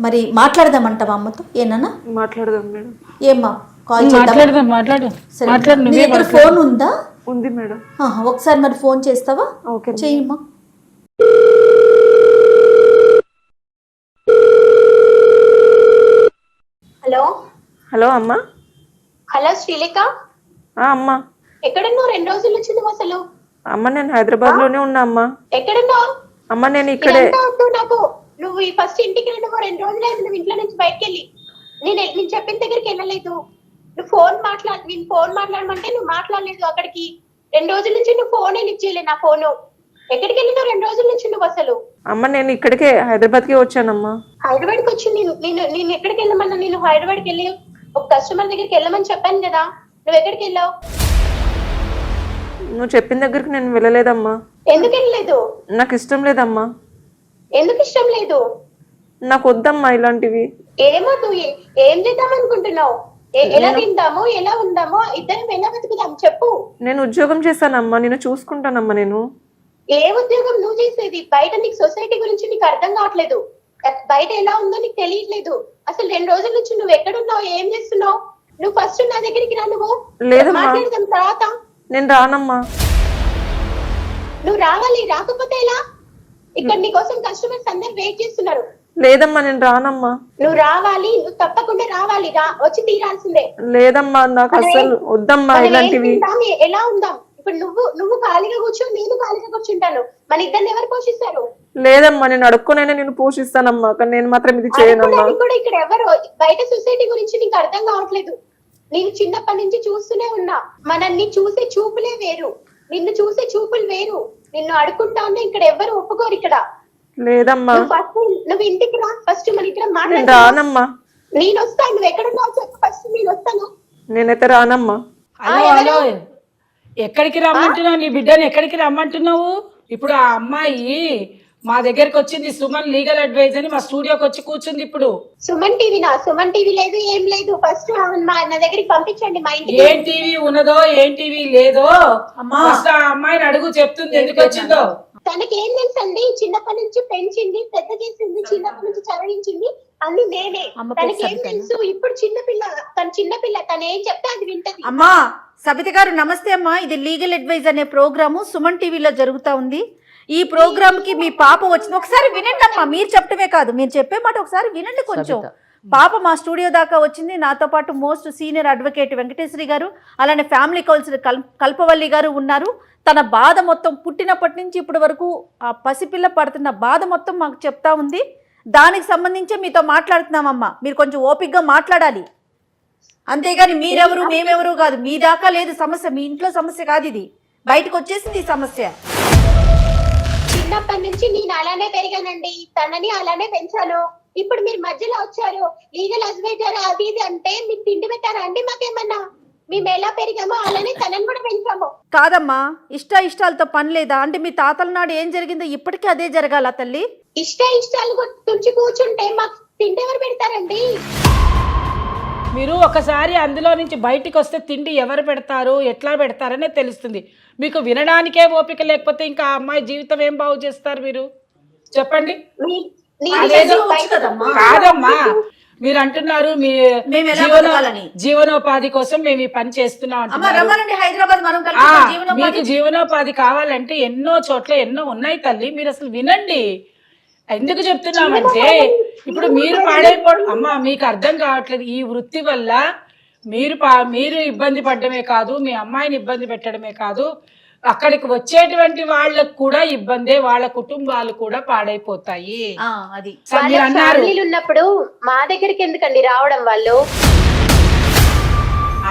మరి మాట్లాడదామంటావా అమ్మతో? ఏనన్నా మాట్లాడదాం మేడం. ఏమ్మా కాల్ చేద్దాం? మాట్లాడదాం, మాట్లాడు సరే. మాట్లాడు, నీ నువ్వే దగ్గర మాట్లాడు. ఫోన్ ఉందా? ఉంది మేడం. ఒకసారి మరి ఫోన్ చేస్తావా? Okay madam. చెయ్యమ్మా. హలో హలో అమ్మా. హలో శ్రీలేఖ, అమ్మా. ఎక్కడున్నావు? 2 రోజుల నుంచి నువ్వు అసలు అమ్మ నేను హైదరాబాద్ లోనే ఉన్నా అమ్మా. ఎక్కడున్నావు? అమ్మ నేను ఇక్కడే. ఇదంతా వద్దు నాకు. నువ్వు ఈ ఫస్ట్ ఇంటికి రండి. 2 రోజులైంది నువ్వు ఇంట్లో నుంచి బయటకు వెళ్ళి. నేను చెప్పిన దగ్గరికి వెళ్ళలేదు. నువ్వు నేను ఫోన్ మాట్లాడమంటే నువ్వు మాట్లాడలేదు. అక్కడికి 2 రోజుల నుంచి నువ్వు ఫోనే లిఫ్ట్ చేయలేదు. నా ఫోను ఎక్కడికి వెళ్ళినావు 2 రోజుల నుంచి నువ్వు అసలు? అమ్మ నేను ఇక్కడికే హైదరాబాద్కే వచ్చానమ్మా. హైదరాబాద్కి వచ్చి నేను ఎక్కడికి వెళ్ళమన్నా? నేను హైదరాబాద్కి వెళ్ళి ఒక కస్టమర్ దగ్గరికి వెళ్ళమని చెప్పాను కదా. నువ్వు ఎక్కడికి వెళ్ళావు? నువ్వు చెప్పిన దగ్గరికి నేను వెళ్ళలేదమ్మా. ఎందుకు వెళ్ళలేదు? నాకు ఇష్టం లేదమ్మా. ఎందుకు ఇష్టం లేదు? నాకు వద్దమ్మా ఇలాంటివి. ఏమో నువ్వు ఏం చేద్దాం అనుకుంటున్నావు? ఎలా తిందాము, ఎలా ఉందామో, ఇద్దరం ఎలా బతుకుదాం చెప్పు. నేను ఉద్యోగం చేస్తానమ్మా, నేను చూసుకుంటానమ్మా. నేను ఏ ఉద్యోగం నువ్వు చేసేది? బయట నీకు సొసైటీ గురించి నీకు అర్థం కావట్లేదు. బయట ఎలా ఉందో నీకు తెలియట్లేదు. అసలు 2 రోజుల నుంచి నువ్వు ఎక్కడున్నావు, ఏం చేస్తున్నావు? నువ్వు ఫస్ట్ నా దగ్గరికి రా. నువ్వు లేదమ్మా. మాట్లాడదాం తర్వాత. నేను రానమ్మా. నువ్వు రావాలి. రాకపోతే ఎలా? ఇక్కడ నీ కోసం కస్టమర్స్ అందరు వెయిట్ చేస్తున్నారు. లేదమ్మా నేను రానమ్మా. నువ్వు రావాలి. నువ్వు తప్పకుండా రావాలి. వచ్చి తీరాల్సిందే. లేదమ్మా నాకు అసలు వద్దమ్మా మనం ఏం ఇలాంటివి. తిందాం, ఎలా ఉందాం? ఇప్పుడు నువ్వు ఖాళీగా కూర్చో, నేను ఖాళీగా కూర్చుంటాను. మన ఇద్దరిని ఎవరు పోషిస్తారు? లేదమ్మా నేను అడుక్కోనైనా నేను పోషిస్తానమ్మా, కానీ నేను మాత్రం ఇది చేయనమ్మా. అనుకోవడానికి కూడా ఇక్కడ ఎవరు? బయట సొసైటీ గురించి నీకు అర్థం కావట్లేదు. నేను చిన్నప్పటి నుంచి చూస్తూనే ఉన్నా. మనల్ని చూసే చూపులే వేరు, నిన్ను చూసే చూపులు వేరు. నిన్ను అడుకుంటా ఉన్నా ఇక్కడ ఎవరు ఒప్పుకోరు. ఇక్కడ లేదమ్మా నువ్వు ఇంటికి రా. ఫస్ట్ మన ఇద్దరం నేను మాట్లాడదాం. రానమ్మా. నేను వస్తాను. నువ్వు ఎక్కడున్నావు చెప్పు ఫస్ట్. నేను వస్తాను. నేనైతే రానమ్మా. హలో హలో, ఎక్కడికి రమ్మంటున్నావు? నీ బిడ్డని ఎక్కడికి రమ్మంటున్నావు? ఇప్పుడు ఆ అమ్మాయి మా దగ్గరకు వచ్చింది, సుమన్ లీగల్ అడ్వైజ్ అని మా స్టూడియోకి వచ్చి కూర్చుంది. ఇప్పుడు సుమన్ టీవీ సుమన్ టీవీ లేదు, ఏం లేదు. ఫస్ట్ నా దగ్గరికి పంపించండి మా ఇంటికి. ఏం టీవీ ఉన్నదో ఏం టీవీ లేదో ఫస్ట్ ఆ అమ్మాయిని అడుగు, చెప్తుంది ఎందుకు వచ్చిందో. తనకి ఏం తెలుసండి? చిన్నప్పటి నుంచి పెంచింది, పెద్ద చేసింది, చిన్నప్పటి నుంచి చదివించింది అన్ని నేనే. తనకి ఏం తెలుసు? ఇప్పుడు చిన్నపిల్ల తను ఏం చెప్తే అది వింటది. అమ్మా సబిత గారు నమస్తే అమ్మా. ఇది లీగల్ అడ్వైజ్ అనే ప్రోగ్రాము సుమన్ టీవీలో జరుగుతా ఉంది. ఈ ప్రోగ్రామ్ కి మీ పాప వచ్చింది. ఒకసారి వినండి అమ్మా. మీరు చెప్పడమే కాదు, మీరు చెప్పే మాట ఒకసారి వినండి కొంచెం. పాప మా స్టూడియో దాకా వచ్చింది. నాతో పాటు మోస్ట్ సీనియర్ అడ్వకేట్ వెంకటేశ్వరి గారు, అలానే ఫ్యామిలీ కౌన్సిలర్ కల్పవల్లి గారు ఉన్నారు. తన బాధ మొత్తం పుట్టినప్పటి నుంచి ఇప్పటి వరకు ఆ పసిపిల్ల పడుతున్న బాధ మొత్తం మాకు చెప్తా ఉంది. దానికి సంబంధించి మీతో మాట్లాడుతున్నామమ్మా. మీరు కొంచెం ఓపికగా మాట్లాడాలి. అంతేగాని మీరెవరు మేమెవరు కాదు. మీ దాకా లేదు సమస్య, మీ ఇంట్లో సమస్య కాదు. ఇది బయటకు వచ్చేసింది ఈ సమస్య. చిన్నప్పటి నుంచి నేను అలానే పెరిగానండి. తనని అలానే పెంచాను. ఇప్పుడు మీరు మధ్యలో వచ్చారు లీగల్ అడ్వైజర్ అది ఇది అంటే మీకు తిండి పెట్టారా అండి? మాకేమన్నా? మేము ఎలా పెరిగామో అలానే తనని కూడా పెంచాము. కాదమ్మా, ఇష్టాలతో పని లేదా? అంటే మీ తాతల నాడు ఏం జరిగిందో ఇప్పటికీ అదే జరగాల తల్లి? ఇష్టాలు తుంచి కూర్చుంటే మాకు తిండి ఎవరు పెడతారండి? మీరు ఒకసారి అందులో నుంచి బయటికి వస్తే తిండి ఎవరు పెడతారు, ఎట్లా పెడతారనే తెలుస్తుంది. మీకు వినడానికే ఓపిక లేకపోతే ఇంకా ఆ అమ్మాయి జీవితం ఏం బాగు చేస్తారు మీరు? చెప్పండి. కాదమ్మా, మీరు అంటున్నారు మీ జీవనోపాధి కోసం మేము ఈ పని చేస్తున్నాం అంటున్నారు. మీకు జీవనోపాధి కావాలంటే ఎన్నో చోట్ల ఎన్నో ఉన్నాయి తల్లి. మీరు అసలు వినండి. ఎందుకు చెప్తున్నామంటే ఇప్పుడు మీరు పాడైపోవడం అమ్మా, మీకు అర్థం కావట్లేదు. ఈ వృత్తి వల్ల మీరు ఇబ్బంది పడడమే కాదు, మీ అమ్మాయిని ఇబ్బంది పెట్టడమే కాదు, అక్కడికి వచ్చేటువంటి వాళ్ళకు కూడా ఇబ్బందే, వాళ్ళ కుటుంబాలు కూడా పాడైపోతాయి. అది ఫ్యామిలీలు ఉన్నప్పుడు మా దగ్గరికి ఎందుకండి రావడం వాళ్ళు?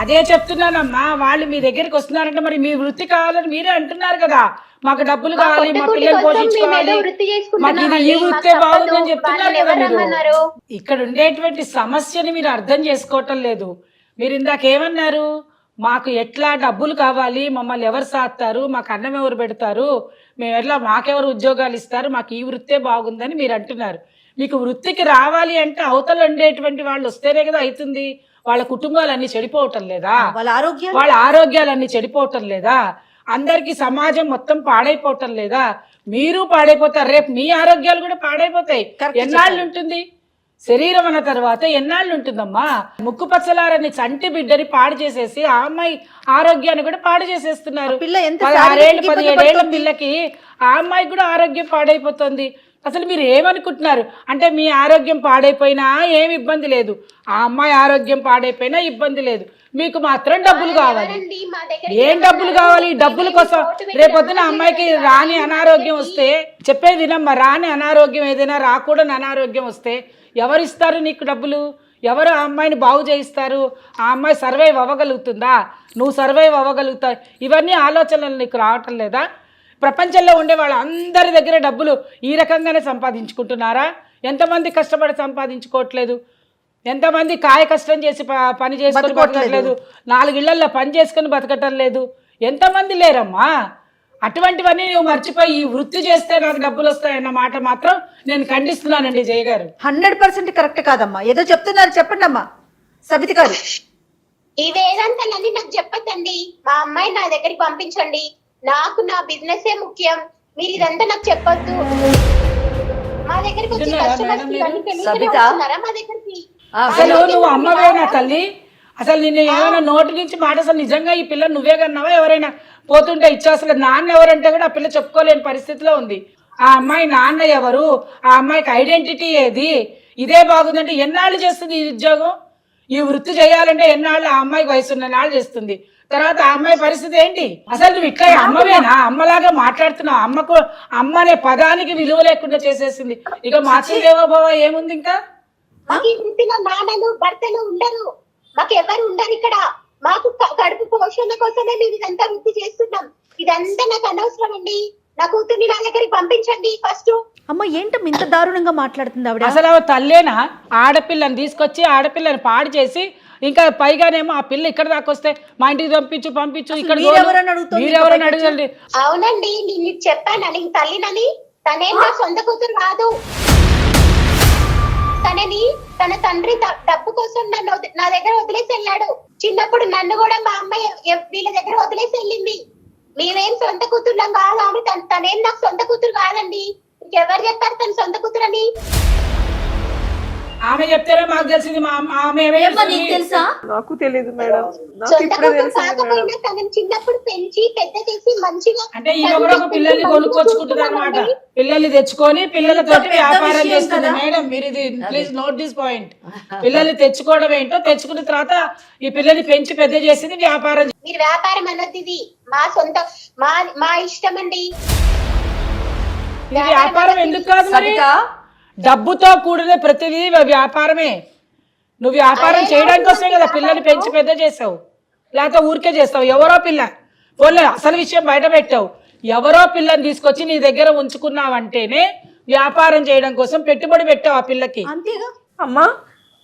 అదే చెప్తున్నానమ్మా. వాళ్ళు మీ దగ్గరికి వస్తున్నారంటే మరి మీ వృత్తి కావాలని మీరే అంటున్నారు కదా. మాకు డబ్బులు మా కావాలి, పొట్ట మా కూలి పిల్లలు కోసం మేము పోషించుకోవాలి, ఏదో వృత్తి మాకు చేసుకుంటున్నాం ఇది ఈ అండి. వృత్తే మాకు బాగుందని తప్పదు. చెప్తున్నారు వాళ్ళని కదా ఎవరు మీరు. రమ్మన్నారు? ఇక్కడ ఉండేటువంటి సమస్యని మీరు అర్థం చేసుకోవటం లేదు. మీరు ఇందాక ఏమన్నారు, మాకు ఎట్లా డబ్బులు కావాలి, మమ్మల్ని ఎవరు సాస్తారు, మాకు అన్నం ఎవరు పెడతారు, మేము ఎట్లా మాకెవరు ఉద్యోగాలు ఇస్తారు, మాకు ఈ వృత్తే బాగుందని మీరు అంటున్నారు. మీకు వృత్తికి రావాలి అంటే అవతల ఉండేటువంటి వాళ్ళు వస్తేనే కదా అవుతుంది. వాళ్ళ కుటుంబాలన్నీ చెడిపోవటం లేదా, వాళ్ళ ఆరోగ్యం వాళ్ళ ఆరోగ్యాలన్నీ చెడిపోవటం లేదా, అందరికి సమాజం మొత్తం పాడైపోవటం లేదా, మీరు పాడైపోతారు, రేపు మీ ఆరోగ్యాలు కూడా పాడైపోతాయి. ఎన్నాళ్ళు ఉంటుంది శరీరం అన్న తర్వాత, ఎన్నాళ్ళు ఉంటుందమ్మా? ముక్కు పచ్చలారని చంటి బిడ్డని పాడు చేసేసి ఆ అమ్మాయి ఆరోగ్యాన్ని కూడా పాడు చేసేస్తున్నారు. పిల్ల ఎంత 16 ఏళ్ళు శారీరక 17 ఏళ్ళ ఇబ్బంది పిల్లకి ఆ అమ్మాయి కూడా ఆరోగ్యం పాడైపోతుంది. అసలు మీరు ఏమనుకుంటున్నారు అంటే మీ ఆరోగ్యం పాడైపోయినా ఏమి ఇబ్బంది లేదు, ఆ అమ్మాయి ఆరోగ్యం పాడైపోయినా ఇబ్బంది లేదు, మీకు మాత్రం డబ్బులు కావాలి. ఎవరండి మా దగ్గరికి ఏం డబ్బులు కావాలి? డబ్బుల కోసం రేపొద్దున అమ్మాయికి రాని అనారోగ్యం వస్తే, చెప్పేది వినమ్మా, రాని అనారోగ్యం ఏదైనా రాకూడని అనారోగ్యం వస్తే ఎవరు ఇస్తారు నీకు డబ్బులు? ఎవరు ఆ అమ్మాయిని బాగు చేయిస్తారు? ఆ అమ్మాయి సర్వైవ్ అవ్వగలుగుతుందా? నువ్వు సర్వైవ్ అవ్వగలుగుతావు? ఇవన్నీ ఆలోచనలు నీకు రావటం లేదా? ప్రపంచంలో ఉండే వాళ్ళందరి దగ్గర డబ్బులు ఈ రకంగానే సంపాదించుకుంటున్నారా? ఎంతమంది కష్టపడి సంపాదించుకోవట్లేదు? ఎంతమంది కాయ కష్టం చేసి పని చేసుకొని బతకట్లేదు? 4 ఇళ్లల్లో పని చేసుకొని బతకటం లేదు? ఎంతమంది లేరమ్మా? అటువంటివన్నీ నువ్వు మర్చిపోయి ఈ వృత్తి చేస్తే నాకు డబ్బులు వస్తాయన్న మాట మాత్రం నేను ఖండిస్తున్నానండి జయ గారు. 100% కరెక్ట్ కాదమ్మా. ఏదో చెప్తున్నారు, చెప్పండి అమ్మా సబిత గారు. ఈ వేదాంతాలన్నీ నాకు చెప్పొద్దండి. మా అమ్మాయి నా దగ్గరికి పంపించండి. నాకు నా బిజినెస్ ముఖ్యం. మీరు ఇదంతా నాకు చెప్పొద్దు. మా దగ్గరికి వచ్చి కస్టమర్స్ ఇవన్నీ తెలియకనే వస్తున్నారా మా దగ్గరికి? అసలు నువ్వు అమ్మవేనా తల్లి? అసలు నిన్ను ఏమైనా నోటి నుంచి మాట, అసలు నిజంగా ఈ పిల్ల నువ్వే కన్నావా? ఎవరైనా పోతుంటే ఇచ్చా? అసలు నాన్న ఎవరంటే కూడా ఆ పిల్ల చెప్పుకోలేని పరిస్థితిలో ఉంది. ఆ అమ్మాయి నాన్న ఎవరు, ఆ అమ్మాయికి ఐడెంటిటీ ఏది? ఇదే బాగుందంటే ఎన్నాళ్ళు చేస్తుంది ఈ ఉద్యోగం? ఈ వృత్తి చేయాలంటే ఎన్నాళ్ళు? ఆ అమ్మాయికి వయసున్న నాళ్ళు చేస్తుంది. తర్వాత ఆ అమ్మాయి పరిస్థితి ఏంటి? అసలు నువ్వు ఇట్లా అమ్మవేనా? అమ్మలాగా మాట్లాడుతున్నావు. అమ్మకు అమ్మ అనే పదానికి విలువ లేకుండా చేసేసింది. ఇక మాతృదేవోభవ ఏముంది ఇంకా? మాకు ఈ వృత్తిలో నాన్నలు భర్తలు ఉండరు. మాకు ఎవరు ఉండరు ఇక్కడ. మాకు కడుపు పోషణ కోసమే మేము ఇదంతా వృత్తి చేస్తున్నాం. ఇదంతా నాకు అనవసరం అండి. నా కూతుర్ని నా దగ్గరికి పంపించండి ఫస్ట్. అమ్మ ఏంటమ్మా ఇంత దారుణంగా మాట్లాడుతుంది ఆవిడ? అసలు ఆవిడ తల్లేనా? ఆడపిల్లని తీసుకొచ్చి ఆడపిల్లని పాడు చేసి, ఇంకా పైగానేమో ఆ పిల్ల ఇక్కడ దాకా వస్తే మా ఇంటికి పంపించు ఇక్కడ మీరెవరని అడగండి. అవునండి, నేను చెప్పాను నేను తల్లినని. తనేం నా సొంత కూతురు కాదు. తనని తన తండ్రి డబ్బు కోసం నా దగ్గర వదిలేసి వెళ్ళాడు. చిన్నప్పుడు నన్ను కూడా మా అమ్మాయి వీళ్ళ దగ్గర వదిలేసి వెళ్ళింది. మేమేం సొంత కూతుర్లం కాదు. ఆమె తనేం నాకు సొంత కూతురు కాదండి. ఇంకెవరు చెప్పారు తన సొంత కూతురని? ఆమె చెప్తారా మాకు తెలిసింది? తెలుసా? నాకు తెలియదు మేడం. నాకు సొంత ఇప్పుడే కూతురు తెలిసింది మేడం. కాకపోయినా తనని చిన్నప్పుడు పెంచి పెద్ద చేసి మంచిగా అంటే ఈమె కూడా ఒక పిల్లల్ని కొనుక్కొచ్చుకుంటుంది అనమాట. పిల్లల్ని తెచ్చుకొని పిల్లలతోటి వ్యాపారం చేస్తుంది. మేడం మీరు ఇది ప్లీజ్ నోట్ దిస్ పాయింట్. పిల్లల్ని తెచ్చుకోవడం ఏంటో, తెచ్చుకున్న తర్వాత ఈ పిల్లల్ని పెంచి పెద్ద చేసింది వ్యాపారం. మీరు వ్యాపారం అన్నది ఇది మా సొంత మా ఇష్టం అండి. ఇది వ్యాపారం ఎందుకు కాదు మరి? డబ్బుతో కూడిన ప్రతిదీ వ్యాపారమే. నువ్వు వ్యాపారం చేయడానికి వస్తే కదా పిల్లల్ని పెంచి పెద్ద చేసావు, లేకపోతే ఊరికే చేస్తావు. ఎవరో పిల్ల పోలే అసలు విషయం బయట పెట్టావు. ఎవరో పిల్లని తీసుకొచ్చి నీ దగ్గర ఉంచుకున్నావంటేనే వ్యాపారం చేయడం కోసం పెట్టుబడి పెట్టావు ఆ పిల్లకి. అంతేగా అమ్మా,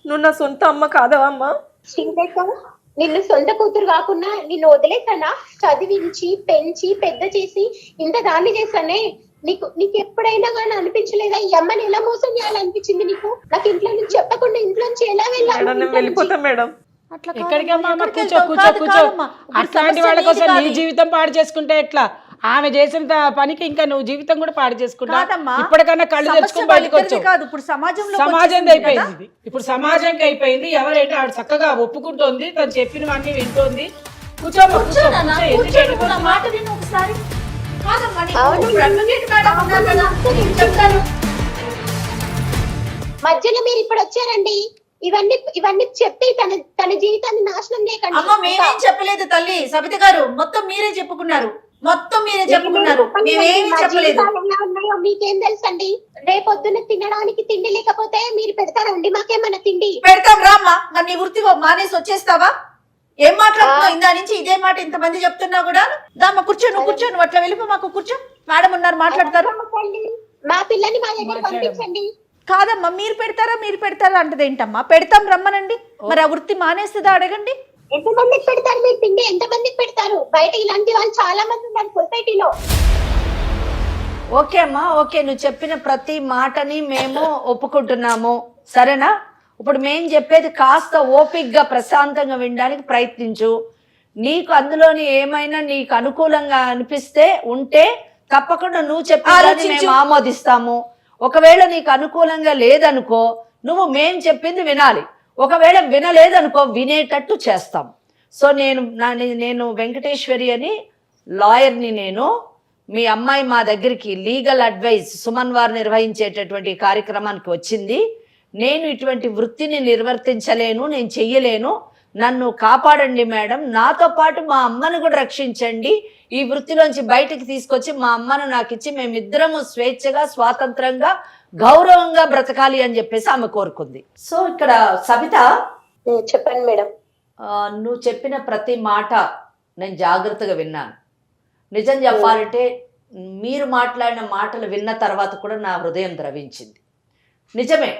నువ్వు నా సొంత అమ్మ కాదవా అమ్మా? నిన్ను సొంత కూతురు కాకుండా నిన్ను వదిలేసానా? చదివించి పెంచి పెద్ద చేసి ఇంత దాన్ని చేశానే. నీకు ఎప్పుడైనా కానీ అనిపించలేదా ఈ అమ్మని ఎలా మోసం చేయాలనిపించింది నీకు? నాకు ఇంట్లో నుంచి చెప్పకుండా ఇంట్లో నుంచి ఎలా వెళ్ళాలి? వెళ్ళిపోతా మేడం. ఎక్కడికమ్మా? కూర్చో. అట్లాంటి వాళ్ళ కోసం నీ జీవితం పాడు చేసుకుంటే ఎట్లా? ఆమె చేసిన పనికి ఇంకా నువ్వు జీవితం కూడా పాడు చేసుకుంటావు. ఇప్పటికన్నా కళ్ళు తెచ్చుకుని బయటకు వచ్చావు. సమాజం అయిపోయింది. ఇప్పుడు సమాజంకి అయిపోయింది. ఎవరైతే ఆవిడ చక్కగా ఒప్పుకుంటోంది, తను చెప్పినవన్నీ వింటోంది. మధ్యలో మీరు ఇప్పుడు వచ్చారండి. ఇవన్నీ చెప్పి తన జీవితాన్ని నాశనం చేయకండి. అమ్మ మేమేం చెప్పలేదు తల్లి. సబిత గారు మొత్తం మీరే చెప్పుకున్నారు. మేమేమి చెప్పలేదు. మీకేం తెలుసండి? రేపొద్దున తినడానికి తిండి లేకపోతే మీరు పెడతారండి మాకేమన్నా తిండి? పెడతాం రామ్మా. నీ వృత్తి మానేసి వచ్చేస్తావా? ఏం మాట్లాడుతున్నావు? ఇందా నుంచి ఇదే మాట ఇంతమంది చెప్తున్నా కూడా. దామ్మా కూర్చో, నువ్వు కూర్చో, నువ్వు అట్లా వెళ్ళిపో, మాకు కూర్చో. మేడం ఉన్నారు, మాట్లాడతారు. మా పిల్లని మా దగ్గర పంపించండి. కాదమ్మా, మీరు పెడతారా అంటది ఏంటమ్మా? పెడతాం, రమ్మనండి. మరి ఆ వృత్తి మానేస్తుందా అడగండి. ఎంతమందికి పెడతారు మీరు పిండి? ఎంతమందికి పెడతారు? బయట ఇలాంటి వాళ్ళు చాలా మంది ఉన్నారు సొసైటీలో. ఓకే అమ్మా, ఓకే, నువ్వు చెప్పిన ప్రతి మాటని మేము ఒప్పుకుంటున్నాము, సరేనా? ఇప్పుడు మేము చెప్పేది కాస్త ఓపిక్గా ప్రశాంతంగా వినడానికి ప్రయత్నించు. నీకు అందులోని ఏమైనా నీకు అనుకూలంగా అనిపిస్తే ఉంటే తప్పకుండా నువ్వు చెప్పి మేము ఆమోదిస్తాము. ఒకవేళ నీకు అనుకూలంగా లేదనుకో, నువ్వు చెప్పింది వినాలి. ఒకవేళ వినలేదనుకో, వినేటట్టు చేస్తాం. సో నేను వెంకటేశ్వరి అని లాయర్ని. నేను మీ అమ్మాయి మా దగ్గరికి లీగల్ అడ్వైస్ సుమన్ వారు నిర్వహించేటటువంటి కార్యక్రమానికి వచ్చింది. నేను ఇటువంటి వృత్తిని నిర్వర్తించలేను, నేను చెయ్యలేను, నన్ను కాపాడండి మేడం, నాతో పాటు మా అమ్మను కూడా రక్షించండి, ఈ వృత్తిలోంచి బయటికి తీసుకొచ్చి మా అమ్మను నాకు ఇచ్చి మేమిద్దరము స్వేచ్ఛగా స్వాతంత్రంగా గౌరవంగా బ్రతకాలి అని చెప్పేసి ఆమె కోరుకుంది. సో ఇక్కడ సబిత, చెప్పండి మేడం. నువ్వు చెప్పిన ప్రతి మాట నేను జాగ్రత్తగా విన్నాను. నిజం చెప్పాలంటే మీరు మాట్లాడిన మాటలు విన్న తర్వాత కూడా నా హృదయం ద్రవించింది. నిజమే,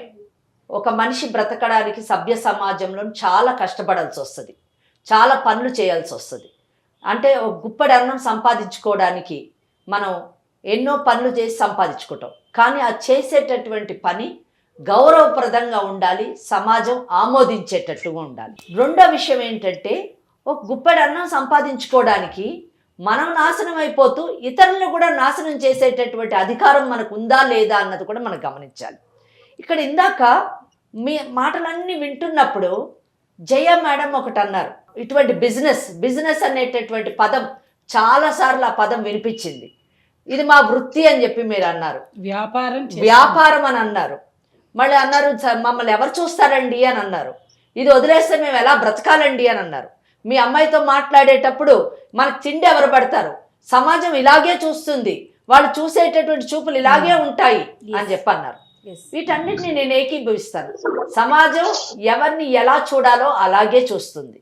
ఒక మనిషి బ్రతకడానికి సభ్య సమాజంలో చాలా కష్టపడాల్సి వస్తుంది, చాలా పనులు చేయాల్సి వస్తుంది. అంటే ఒక గుప్పడి అన్నం సంపాదించుకోవడానికి మనం ఎన్నో పనులు చేసి సంపాదించుకుంటాం, కానీ ఆ చేసేటటువంటి పని గౌరవప్రదంగా ఉండాలి, సమాజం ఆమోదించేటట్టుగా ఉండాలి. రెండో విషయం ఏంటంటే, ఒక గుప్పడి అన్నం సంపాదించుకోవడానికి మనం నాశనం అయిపోతూ ఇతరులను కూడా నాశనం చేసేటటువంటి అధికారం మనకు ఉందా లేదా అన్నది కూడా మనం గమనించాలి. ఇక్కడ ఇందాక మీ మాటలన్నీ వింటున్నప్పుడు జయ మేడం ఒకటి అన్నారు, ఇటువంటి బిజినెస్ అనేటటువంటి పదం చాలాసార్లు ఆ పదం వినిపించింది. ఇది మా వృత్తి అని చెప్పి మీరు అన్నారు, వ్యాపారం అని అన్నారు, మళ్ళీ అన్నారు మమ్మల్ని ఎవరు చూస్తారండి అని అన్నారు, ఇది వదిలేస్తే మేము ఎలా బ్రతకాలండి అని అన్నారు. మీ అమ్మాయితో మాట్లాడేటప్పుడు మనకు తిండి ఎవరు పడతారు, సమాజం ఇలాగే చూస్తుంది, వాళ్ళు చూసేటటువంటి చూపులు ఇలాగే ఉంటాయి అని చెప్పి అన్నారు. వీటన్నిటిని నేను ఏకీభవిస్తాను. సమాజం ఎవరిని ఎలా చూడాలో అలాగే చూస్తుంది.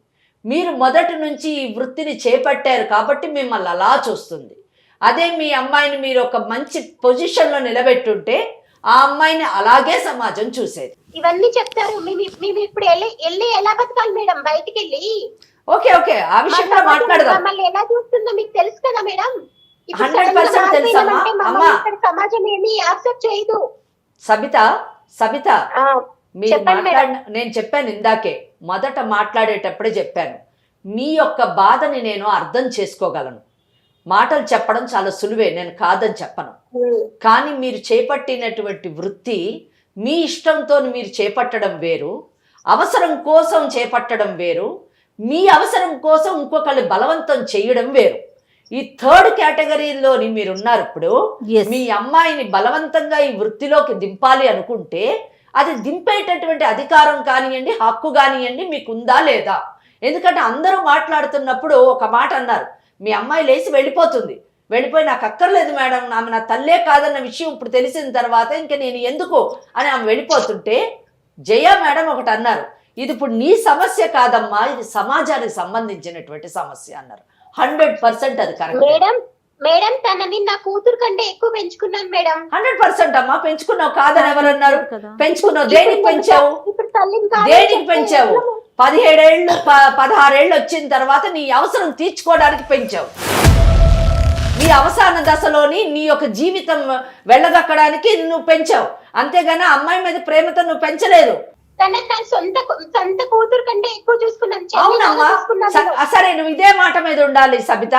మీరు మొదటి నుంచి ఈ వృత్తిని చేపట్టారు కాబట్టి మిమ్మల్ని అలా చూస్తుంది. అదే మీ అమ్మాయిని మీరు ఒక మంచి పొజిషన్లో నిలబెట్టుంటే ఆ అమ్మాయిని అలాగే సమాజం చూసేది. ఇవన్నీ చెప్తారు, మేము ఇప్పుడు వెళ్ళి ఎలా బతకాలి మేడం బయటికి వెళ్ళి? ఓకే ఓకే, ఆ విషయంలో మాట్లాడదాం. మమ్మల్ని ఎలా చూస్తుందో మీకు తెలుసు కదా మేడం. 100% తెలుసమ్మా. అమ్మా సమాజం ఏమి యాక్సెప్ట్ చేయదు. సబిత మీరు నేను చెప్పాను ఇందాకే, మొదట మాట్లాడేటప్పుడే చెప్పాను, మీ యొక్క బాధని నేను అర్థం చేసుకోగలను. మాటలు చెప్పడం చాలా సులువే, నేను కాదని చెప్పను. కానీ మీరు చేపట్టినటువంటి వృత్తి మీ ఇష్టంతో మీరు చేపట్టడం వేరు, అవసరం కోసం చేపట్టడం వేరు, మీ అవసరం కోసం ఇంకొకళ్ళు బలవంతం చేయడం వేరు. ఈ థర్డ్ కేటగిరీలోని మీరున్నారు. ఇప్పుడు మీ అమ్మాయిని బలవంతంగా ఈ వృత్తిలోకి దింపాలి అనుకుంటే అది దింపేటటువంటి అధికారం కానివ్వండి, హక్కు కానివ్వండి మీకు ఉందా లేదా? ఎందుకంటే అందరూ మాట్లాడుతున్నప్పుడు ఒక మాట అన్నారు, మీ అమ్మాయి లేచి వెళ్ళిపోయి నాకు అక్కర్లేదు మేడం, ఆమె నా తల్లే కాదన్న విషయం ఇప్పుడు తెలిసిన తర్వాత ఇంకా నేను ఎందుకు అని ఆమె వెళ్ళిపోతుంటే జయ మేడం ఒకటి అన్నారు, ఇది ఇప్పుడు నీ సమస్య కాదమ్మా, ఇది సమాజానికి సంబంధించినటువంటి సమస్య అన్నారు. 100% అది కరెక్ట్ మేడం. తనని నా కూతురు కంటే ఎక్కువ పెంచుకున్నాను మేడం. 100% అమ్మా, పెంచుకున్నావు కాదని ఎవరన్నారు? పెంచుకున్నావు. దేనికి పెంచావు? 17 ఏళ్ళు 16 ఏళ్ళు వచ్చిన తర్వాత నీ అవసరం తీర్చుకోవడానికి పెంచావు. నీ అవసాన దశలోని నీ యొక్క జీవితం వెళ్ళగక్కడానికి నువ్వు పెంచావు, అంతేగాని అమ్మాయి మీద ప్రేమతో నువ్వు పెంచలేదు. సొంత కూతురు కంటే ఎక్కువ చూసుకున్నాను. అవునమ్మా, సరే నువ్వు ఇదే మాట మీద ఉండాలి సబిత.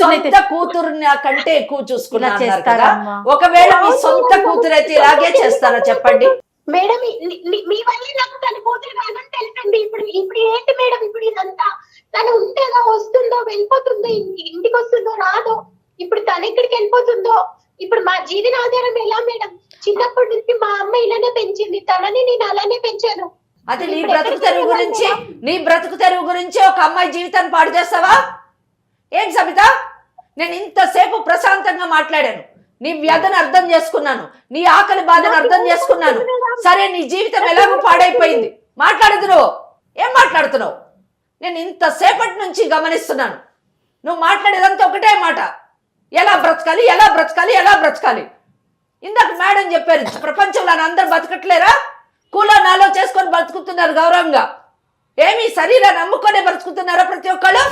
సొంత కూతురు కంటే ఎక్కువ చూసుకున్నారు కదా, ఒకవేళ మీ సొంత కూతురు అయితే ఇలాగే చేస్తారా చెప్పండి మేడం? మీ వల్ల నాకు తన కూతురు కాదని తెలుసండి. ఇప్పుడు ఏంటి మేడం? ఇప్పుడు ఇదంతా తను ఉంటేగా వస్తుందో వెళ్ళిపోతుందో, ఇంటికి వస్తుందో రాదో, ఇప్పుడు తను ఎక్కడికి వెళ్ళిపోతుందో, ఇప్పుడు మా జీవన ఆధారం ఎలా మేడం? చిన్నప్పటి నుంచి మా అమ్మ ఇలానే పెంచింది, తనని నేను అలానే పెంచాను. అది నీ బ్రతుకు తెరువు గురించి ఒక అమ్మాయి జీవితాన్ని పాడు చేస్తావా? ఏం సబిత, నేను ఇంతసేపు ప్రశాంతంగా మాట్లాడాను, నీ వ్యధను అర్థం చేసుకున్నాను, నీ ఆకలి బాధను అర్థం చేసుకున్నాను. సరే, నీ జీవితం ఎలాగో పాడైపోయింది, మాట్లాడుతున్నావు. ఏం మాట్లాడుతున్నావు? నేను ఇంతసేపటి నుంచి గమనిస్తున్నాను, నువ్వు మాట్లాడేదంతా ఒకటే మాట, ఎలా బ్రతకాలి ఎలా బ్రతకాలి ఎలా బ్రతకాలి. ఇందాక మేడం చెప్పారు, ప్రపంచంలో అందరు బతకట్లేరా, కూలో నాలో చేసుకొని బతుకుతున్నారు గౌరవంగా. ఏమి శరీరాన్ని అమ్ముకొనే బ్రతుకుతున్నారా ప్రతి ఒక్కళ్ళు?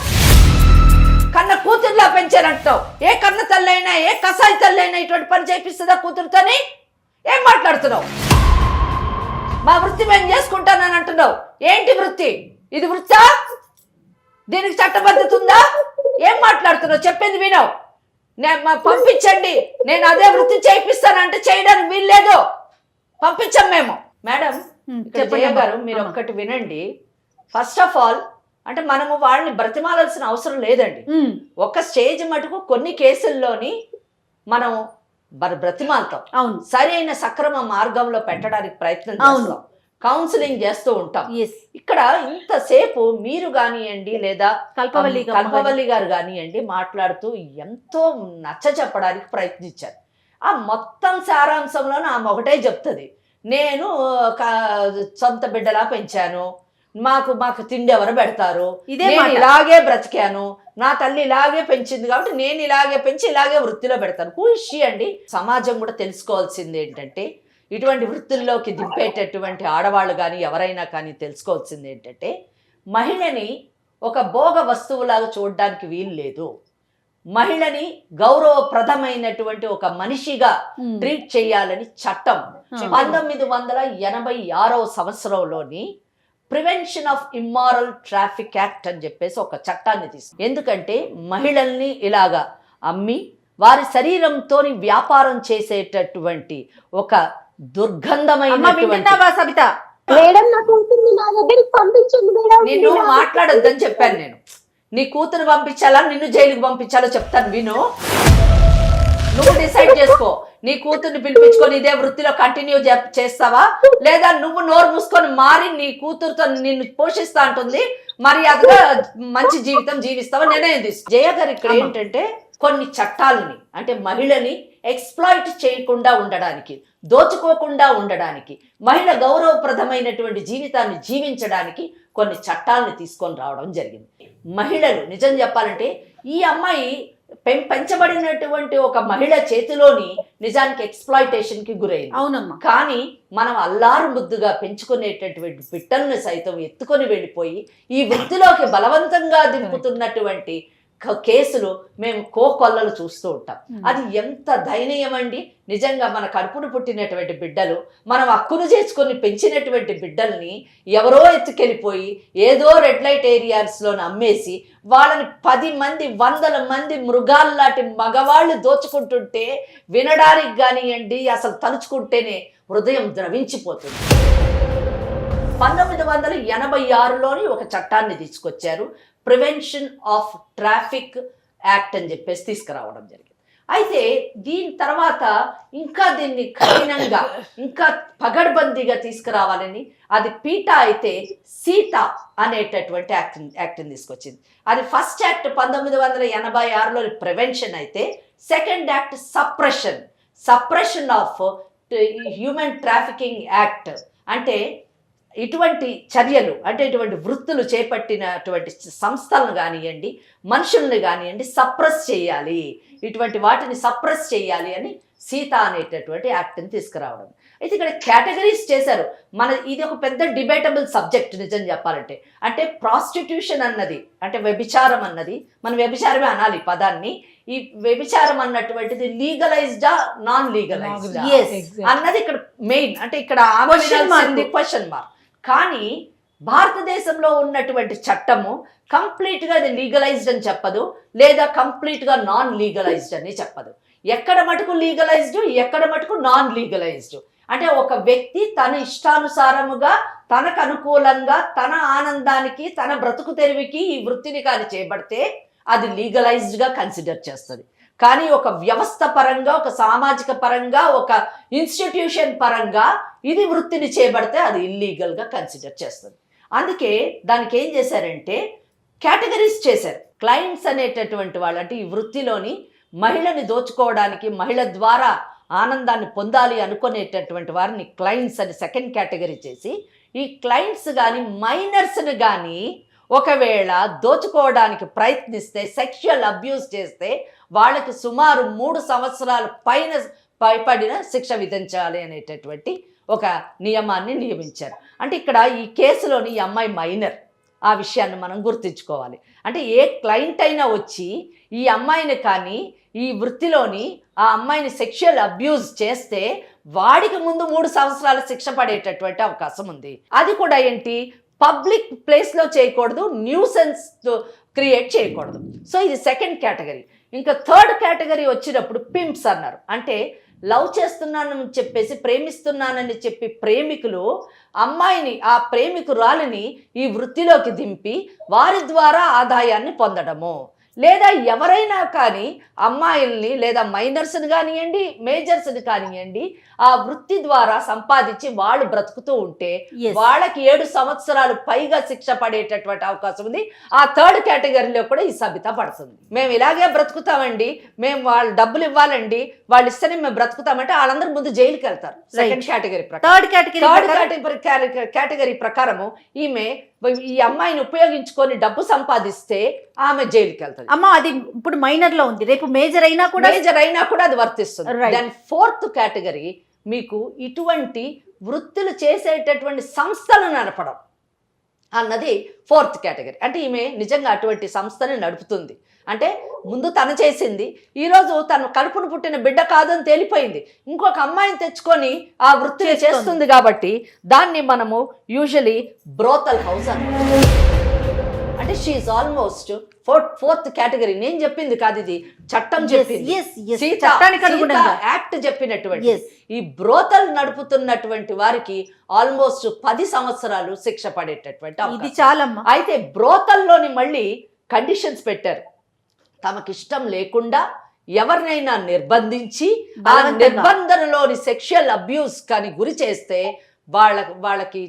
కన్న కూతురులా పెంచారంటావు. ఏ కన్న తల్లి అయినా ఏ కసాయి తల్లి అయినా ఇటువంటి పని చేపిస్తుందా కూతురుతోని? ఏం మాట్లాడుతున్నావు? మా వృత్తి మేము చేసుకుంటానని అంటున్నావు. ఏంటి వృత్తి? ఇది వృత్తా? దీనికి చట్టబద్ధత ఉందా? ఏం మాట్లాడుతున్నావు? చెప్పింది వినవు. పంపించండి, నేను అదే వృత్తి చేయిస్తానంటే చేయడానికి వీల్లేదు. పంపించాం మేము. మేడం జయ గారు, మీరు ఒక్కటి వినండి. ఫస్ట్ ఆఫ్ ఆల్ అంటే మనము వాళ్ళని బ్రతిమాలాల్సిన అవసరం లేదండి. ఒక స్టేజ్ మటుకు కొన్ని కేసుల్లోని మనం బ్రతిమాలతాం, సరైన సక్రమ మార్గంలో పెట్టడానికి ప్రయత్నం చేస్తాం, కౌన్సిలింగ్ చేస్తూ ఉంటాం. ఇక్కడ ఇంతసేపు మీరు కానివ్వండి లేదా కల్పవల్లి గారు కానివ్వండి మాట్లాడుతూ ఎంతో నచ్చ చెప్పడానికి ప్రయత్నించారు. ఆ మొత్తం సారాంశంలోనే ఆమె ఒకటే చెప్తుంది, నేను సొంత బిడ్డలా పెంచాను, మాకు తిండి ఎవరు పెడతారు, నేను ఇలాగే బ్రతికాను, నా తల్లి ఇలాగే పెంచింది కాబట్టి నేను ఇలాగే పెంచి ఇలాగే వృత్తిలో పెడతాను. ఖుషి అండి. సమాజం కూడా తెలుసుకోవాల్సింది ఏంటంటే, ఇటువంటి వృత్తుల్లోకి దింపేటటువంటి ఆడవాళ్ళు కానీ ఎవరైనా కానీ తెలుసుకోవాల్సింది ఏంటంటే, మహిళని ఒక భోగ వస్తువులాగా చూడడానికి వీలు లేదు. మహిళని గౌరవప్రదమైనటువంటి ఒక మనిషిగా ట్రీట్ చేయాలని చట్టం 1986వ సంవత్సరంలోని prevention of immoral traffic act అని చెప్పేసి ఒక చట్టాన్ని తీసుకు. ఎందుకంటే మహిళల్ని ఇలాగా అమ్మి వారి శరీరంతో వ్యాపారం చేసేటటువంటి ఒక దుర్గంధమైనటువంటి నిన్ను మాట్లాడొద్దని చెప్పాను నేను. నీ కూతురు పంపించాలా నిన్ను జైలుకి పంపించాలో చెప్తాను విను. నువ్వు డిసైడ్ చేసుకో. నీ కూతుర్ని పిలిపించుకొని ఇదే వృత్తిలో కంటిన్యూ చేస్తావా, లేదా నువ్వు నోరు మూసుకొని మారి నీ కూతురుతో నిన్ను పోషిస్తా అంటుంది మర్యాదగా మంచి జీవితం జీవిస్తావా నిర్ణయం తీసుకో. జయ గారు ఇక్కడ ఏంటంటే కొన్ని చట్టాలని అంటే మహిళని ఎక్స్ప్లాయిట్ చేయకుండా ఉండడానికి, దోచుకోకుండా ఉండడానికి, మహిళ గౌరవప్రదమైనటువంటి జీవితాన్ని జీవించడానికి కొన్ని చట్టాలను తీసుకొని రావడం జరిగింది. మహిళలు నిజం చెప్పాలంటే ఈ అమ్మాయి పెంచబడినటువంటి ఒక మహిళ చేతిలోని నిజానికి ఎక్స్ప్లాయిటేషన్ కి గురైంది. అవునమ్మా. కానీ మనం అల్లారు ముద్దుగా పెంచుకునేటటువంటి బిడ్డలను సైతం ఎత్తుకొని వెళ్ళిపోయి ఈ వృత్తిలోకి బలవంతంగా దింపుతున్నటువంటి కేసులు మేము కోకొల్లలు చూస్తూ ఉంటాం. అది ఎంత దయనీయం అండి. నిజంగా మన కడుపును పుట్టినటువంటి బిడ్డలు, మనం హక్కును చేసుకొని పెంచినటువంటి బిడ్డల్ని ఎవరో ఎత్తుకెళ్ళిపోయి ఏదో రెడ్ లైట్ ఏరియాస్లో అమ్మేసి వాళ్ళని 10 మంది 100 మంది మృగాల్లాంటి మగవాళ్ళు దోచుకుంటుంటే వినడానికి కానివ్వండి అసలు తలుచుకుంటేనే హృదయం ద్రవించిపోతుంది. 1986లోని ఒక చట్టాన్ని తీసుకొచ్చారు, ప్రివెన్షన్ ఆఫ్ ట్రాఫిక్ యాక్ట్ అని చెప్పేసి తీసుకురావడం జరిగింది. అయితే దీని తర్వాత ఇంకా దీన్ని కఠినంగా ఇంకా పగడ్బందీగా తీసుకురావాలని అది పీటా అయితే సీత అనేటటువంటి యాక్ట్ని తీసుకొచ్చింది. అది ఫస్ట్ యాక్ట్ 1986లో ప్రివెన్షన్ అయితే second act suppression of human trafficking act. అంటే ఇటువంటి చర్యలు అంటే ఇటువంటి వృత్తులు చేపట్టినటువంటి సంస్థలను కానివ్వండి మనుషుల్ని కానివ్వండి సప్రెస్ చేయాలి, ఇటువంటి వాటిని సప్రెస్ చేయాలి అని సీత అనేటటువంటి యాక్ట్ని తీసుకురావడం. అయితే ఇక్కడ కేటగిరీస్ చేశారు. ఇది ఒక పెద్ద డిబేటబుల్ సబ్జెక్ట్ నిజం చెప్పాలంటే. అంటే ప్రాస్టిట్యూషన్ అన్నది అంటే వ్యభిచారం అన్నది, మనం వ్యభిచారమే అనాలి పదాన్ని. ఈ వ్యభిచారం అన్నటువంటిది లీగలైజ్డా నాన్ లీగలైజ్డా అన్నది ఇక్కడ మెయిన్. అంటే ఇక్కడ క్వశ్చన్ మార్క్. కానీ భారతదేశంలో ఉన్నటువంటి చట్టము కంప్లీట్గా అది లీగలైజ్డ్ అని చెప్పదు, లేదా కంప్లీట్గా నాన్ లీగలైజ్డ్ అని చెప్పదు. ఎక్కడ మటుకు లీగలైజ్డ్, ఎక్కడ మటుకు నాన్ లీగలైజ్డ్. అంటే ఒక వ్యక్తి తన ఇష్టానుసారముగా తనకు అనుకూలంగా తన ఆనందానికి తన బ్రతుకు తెరివికి ఈ వృత్తిని కానీ చేపడితే అది లీగలైజ్డ్గా కన్సిడర్ చేస్తుంది. కానీ ఒక వ్యవస్థ పరంగా, ఒక సామాజిక పరంగా, ఒక ఇన్స్టిట్యూషన్ పరంగా ఇది వృత్తిని చేపడితే అది ఇల్లీగల్గా కన్సిడర్ చేస్తుంది. అందుకే దానికి ఏం చేశారంటే కేటగిరీస్ చేశారు. క్లయింట్స్ అనేటటువంటి వాళ్ళు అంటే ఈ వృత్తిలోని మహిళని దోచుకోవడానికి, మహిళ ద్వారా ఆనందాన్ని పొందాలి అనుకునేటటువంటి వారిని క్లయింట్స్ అని సెకండ్ కేటగిరీ చేసి, ఈ క్లయింట్స్ కానీ మైనర్స్ని కానీ ఒకవేళ దోచుకోవడానికి ప్రయత్నిస్తే, సెక్షువల్ అబ్యూస్ చేస్తే వాళ్ళకి సుమారు 3 సంవత్సరాల పైన పైపడిన శిక్ష విధించాలి అనేటటువంటి ఒక నియమాన్ని నియమించారు. అంటే ఇక్కడ ఈ కేసులోని ఈ అమ్మాయి మైనర్, ఆ విషయాన్ని మనం గుర్తుంచుకోవాలి. అంటే ఏ క్లయింట్ అయినా వచ్చి ఈ అమ్మాయిని కానీ ఈ వృత్తిలోని ఆ అమ్మాయిని సెక్షువల్ అబ్యూజ్ చేస్తే వాడికి ముందు 3 సంవత్సరాల శిక్ష పడేటటువంటి అవకాశం ఉంది. అది కూడా ఏంటి, పబ్లిక్ ప్లేస్లో చేయకూడదు, న్యూసెన్స్ క్రియేట్ చేయకూడదు. సో ఇది సెకండ్ కేటగిరీ. ఇంకా థర్డ్ కేటగిరీ వచ్చినప్పుడు పింప్స్ అన్నారు. అంటే లవ్ చేస్తున్నానని చెప్పేసి, ప్రేమిస్తున్నానని చెప్పి ప్రేమికులు అమ్మాయిని, ఆ ప్రేమికురాలిని ఈ వృత్తిలోకి దింపి వారి ద్వారా ఆదాయాన్ని పొందడము, లేదా ఎవరైనా కానీ అమ్మాయిల్ని లేదా మైనర్స్ని కానివ్వండి, మేజర్స్ని కానివ్వండి, ఆ వృత్తి ద్వారా సంపాదించి వాళ్ళు బ్రతుకుతూ ఉంటే వాళ్ళకి 7 సంవత్సరాలు పైగా శిక్ష పడేటటువంటి అవకాశం ఉంది. ఆ థర్డ్ కేటగిరీలో కూడా ఈ సబిత పడుతుంది. మేము ఇలాగే బ్రతుకుతామండి, మేము వాళ్ళు డబ్బులు ఇవ్వాలండి, వాళ్ళు ఇస్తేనే మేము బ్రతుకుతామంటే వాళ్ళందరూ ముందు జైలుకి వెళ్తారు. సెకండ్ కేటగిరీ కేటగిరీ ప్రకారము ఈమె ఈ అమ్మాయిని ఉపయోగించుకొని డబ్బు సంపాదిస్తే ఆమె జైలుకి వెళ్తారు. అమ్మ అది ఇప్పుడు మైనర్ లో ఉంది, రేపు మేజర్ అయినా కూడా అది వర్తిస్తుంది. దాని ఫోర్త్ కేటగిరీ మీకు ఇటువంటి వృత్తులు చేసేటటువంటి సంస్థలు నడపడం అన్నది ఫోర్త్ కేటగిరీ. అంటే ఈమె నిజంగా అటువంటి సంస్థని నడుపుతుంది. అంటే ముందు తను చేసింది, ఈరోజు తను కడుపును పుట్టిన బిడ్డ కాదని తేలిపోయింది, ఇంకొక అమ్మాయిని తెచ్చుకొని ఆ వృత్తిని చేస్తుంది. కాబట్టి దాన్ని మనము యూజువలీ బ్రోతల్ హౌస్ అంటాం. అంటే షీఈ్ ఆల్మోస్ట్ ఫోర్త్ కేటగిరీ. నేను చెప్పింది కాదు, ఇది చట్టం చెప్పింది, యాక్ట్ చెప్పినటువంటి. ఈ బ్రోతల్ నడుపుతున్నటువంటి వారికి ఆల్మోస్ట్ 10 సంవత్సరాలు శిక్ష పడేటటువంటి. అయితే బ్రోతల్లోని మళ్ళీ కండిషన్స్ పెట్టారు. తమకిష్టం లేకుండా ఎవరినైనా నిర్బంధించి ఆ నిర్బంధనలోని సెక్షువల్ అబ్యూస్ కానీ గురి చేస్తే వాళ్ళకి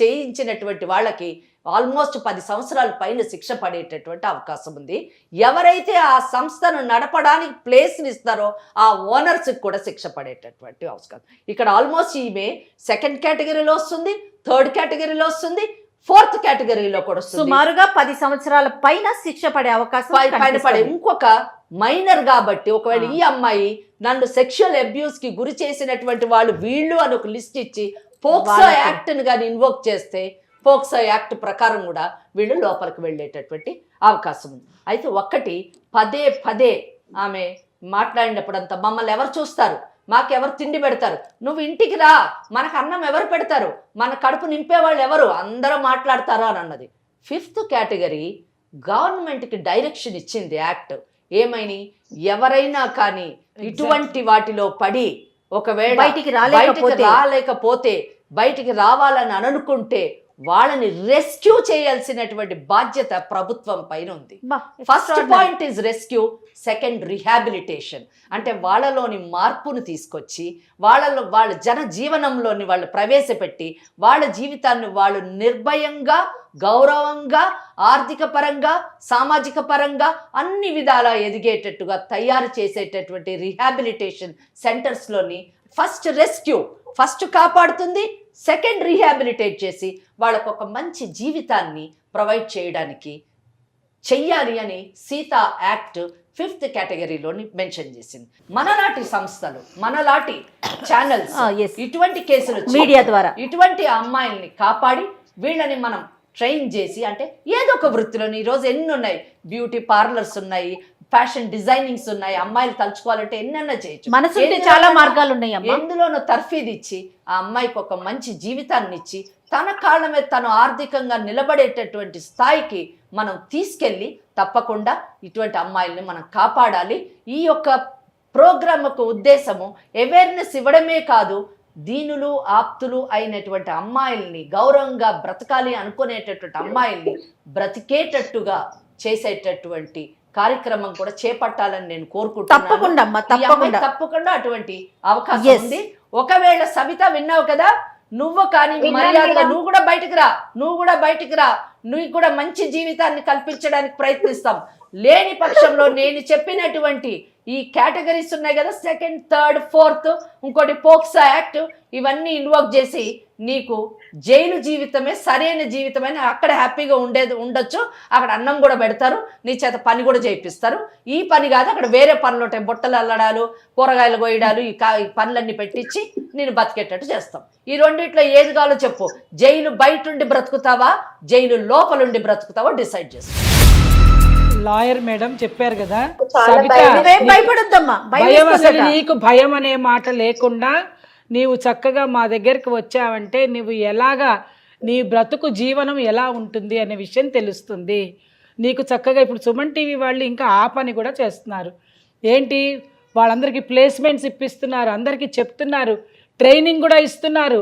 చేయించినటువంటి వాళ్ళకి ఆల్మోస్ట్ 10 సంవత్సరాల పైన శిక్ష పడేటటువంటి అవకాశం ఉంది. ఎవరైతే ఆ సంస్థను నడపడానికి ప్లేస్ని ఇస్తారో ఆ ఓనర్స్కి కూడా శిక్ష పడేటటువంటి అవకాశం. ఇక్కడ ఆల్మోస్ట్ ఈమె సెకండ్ కేటగిరీలో వస్తుంది, థర్డ్ కేటగిరీలో వస్తుంది, ఫోర్త్ కేటగిరీలో కూడా వస్తుంది. సుమారుగా 10 సంవత్సరాల పైన శిక్ష పడే అవకాశం పైన పడే. ఇంకొక మైనర్ కాబట్టి ఒకవేళ ఈ అమ్మాయి నన్ను సెక్షువల్ అబ్యూస్ కి గురి చేసినటువంటి వాళ్ళు వీళ్ళు అని ఒక లిస్ట్ ఇచ్చి పోక్సో యాక్ట్ ని కానీ ఇన్వోక్ చేస్తే పోక్సో యాక్ట్ ప్రకారం కూడా వీళ్ళు లోపలికి వెళ్ళేటటువంటి అవకాశం ఉంది. అయితే పదే పదే ఆమె మాట్లాడినప్పుడంతా మమ్మల్ని ఎవరు చూస్తారు, మాకెవరు తిండి పెడతారు, నువ్వు ఇంటికి రా, మనకు అన్నం ఎవరు పెడతారు, మన కడుపు నింపేవాళ్ళు ఎవరు, అందరూ మాట్లాడతారా అని అన్నది. ఫిఫ్త్ కేటగిరీ గవర్నమెంట్కి డైరెక్షన్ ఇచ్చింది యాక్ట్. ఏమైనా ఎవరైనా కానీ ఇటువంటి వాటిలో పడి ఒకవేళ బయటికి రాలేకపోతే, బయటికి రావాలని అనుకుంటే వాళ్ళని రెస్క్యూ చేయాల్సినటువంటి బాధ్యత ప్రభుత్వం పైన ఉంది. First point is rescue, second rehabilitation. అంటే వాళ్ళలోని మార్పును తీసుకొచ్చి వాళ్ళ జనజీవనంలోని వాళ్ళు ప్రవేశపెట్టి వాళ్ళ జీవితాన్ని వాళ్ళు నిర్భయంగా, గౌరవంగా, ఆర్థిక పరంగా, సామాజిక పరంగా అన్ని విధాలా ఎదిగేటట్టుగా తయారు చేసేటటువంటి రిహాబిలిటేషన్ సెంటర్స్లోని ఫస్ట్ రెస్క్యూ, ఫస్ట్ కాపాడుతుంది, సెకండ్ రీహాబిలిటేట్ చేసి వాళ్ళకు ఒక మంచి జీవితాన్ని ప్రొవైడ్ చేయడానికి చెయ్యాలి అని సీతా యాక్ట్ 5th కేటగిరీలోని మెన్షన్ చేసింది. మనలాంటి సంస్థలు, మనలాంటి ఛానల్స్ ఇటువంటి కేసులు మీడియా ద్వారా ఇటువంటి అమ్మాయిల్ని కాపాడి వీళ్ళని మనం ట్రైన్ చేసి, అంటే ఏదో ఒక వృత్తిలోని ఈరోజు ఎన్ని ఉన్నాయి, బ్యూటీ పార్లర్స్ ఉన్నాయి, ఫ్యాషన్ డిజైనింగ్స్ ఉన్నాయి, అమ్మాయిలు తలుచుకోవాలంటే ఎన్నైనా చేయొచ్చు. మనసుంటే చాలా మార్గాలు ఉన్నాయి. ఎందులోనూ తర్ఫీదు ఇచ్చి ఆ అమ్మాయికి ఒక మంచి జీవితాన్ని ఇచ్చి తన కాళ్ళ మీద తను ఆర్థికంగా నిలబడేటటువంటి స్థాయికి మనం తీసుకెళ్ళి తప్పకుండా ఇటువంటి అమ్మాయిల్ని మనం కాపాడాలి. ఈ యొక్క ప్రోగ్రామ్ యొక్క ఉద్దేశము అవేర్నెస్ ఇవ్వడమే కాదు, దీనులు ఆప్తులు అయినటువంటి అమ్మాయిల్ని, గౌరవంగా బ్రతకాలి అనుకునేటటువంటి అమ్మాయిల్ని బ్రతికేటట్టుగా చేసేటటువంటి కార్యక్రమం కూడా చేపట్టాలని నేను కోరుకుంటున్నాను. తప్పకుండా అటువంటి అవకాశం ఉంది. ఒకవేళ సబిత విన్నావు కదా, నువ్వు కానీ మర్యాదగా నువ్వు కూడా బయటికి రా, నువ్వు కూడా మంచి జీవితాన్ని కల్పించడానికి ప్రయత్నిస్తాం. లేని పక్షంలో నేను చెప్పినటువంటి ఈ కేటగిరీస్ ఉన్నాయి కదా, 2nd, 3rd, 4th, ఇంకోటి పోక్సా యాక్ట్, ఇవన్నీ ఇన్వోక్ చేసి నీకు జైలు జీవితమే సరైన జీవితమని, అక్కడ హ్యాపీగా ఉండొచ్చు, అక్కడ అన్నం కూడా పెడతారు, నీ చేత పని కూడా చేయిస్తారు. ఈ పని కాదు, అక్కడ వేరే పనులు ఉంటాయి, బుట్టలు అల్లడాలు, కూరగాయలు కోయడాలు, ఈ పనులన్నీ పెట్టించి నేను బతికేటట్టు చేస్తాం. ఈ రెండిట్లో ఏది కావాలో చెప్పు. జైలు బయట ఉండి బ్రతుకుతావా, జైలు లోపలుండి బ్రతుకుతావా డిసైడ్ చేస్తా. లాయర్ మేడం చెప్పారు కదా చాలా సబిత, నువ్వేం భయపడొద్దమ్మా, భయం అసలు నీకు భయం అనే మాట లేకుండా నీవు చక్కగా మా దగ్గరికి వచ్చావంటే నువ్వు ఎలాగా నీ బ్రతుకు జీవనం ఎలా ఉంటుంది అనే విషయం తెలుస్తుంది నీకు. చక్కగా ఇప్పుడు సుమన్ టీవీ వాళ్ళు ఇంకా ఆ పని కూడా చేస్తున్నారు. ఏంటి, వాళ్ళందరికీ ప్లేస్మెంట్స్ ఇప్పిస్తున్నారు, అందరికీ చెప్తున్నారు, ట్రైనింగ్ కూడా ఇస్తున్నారు.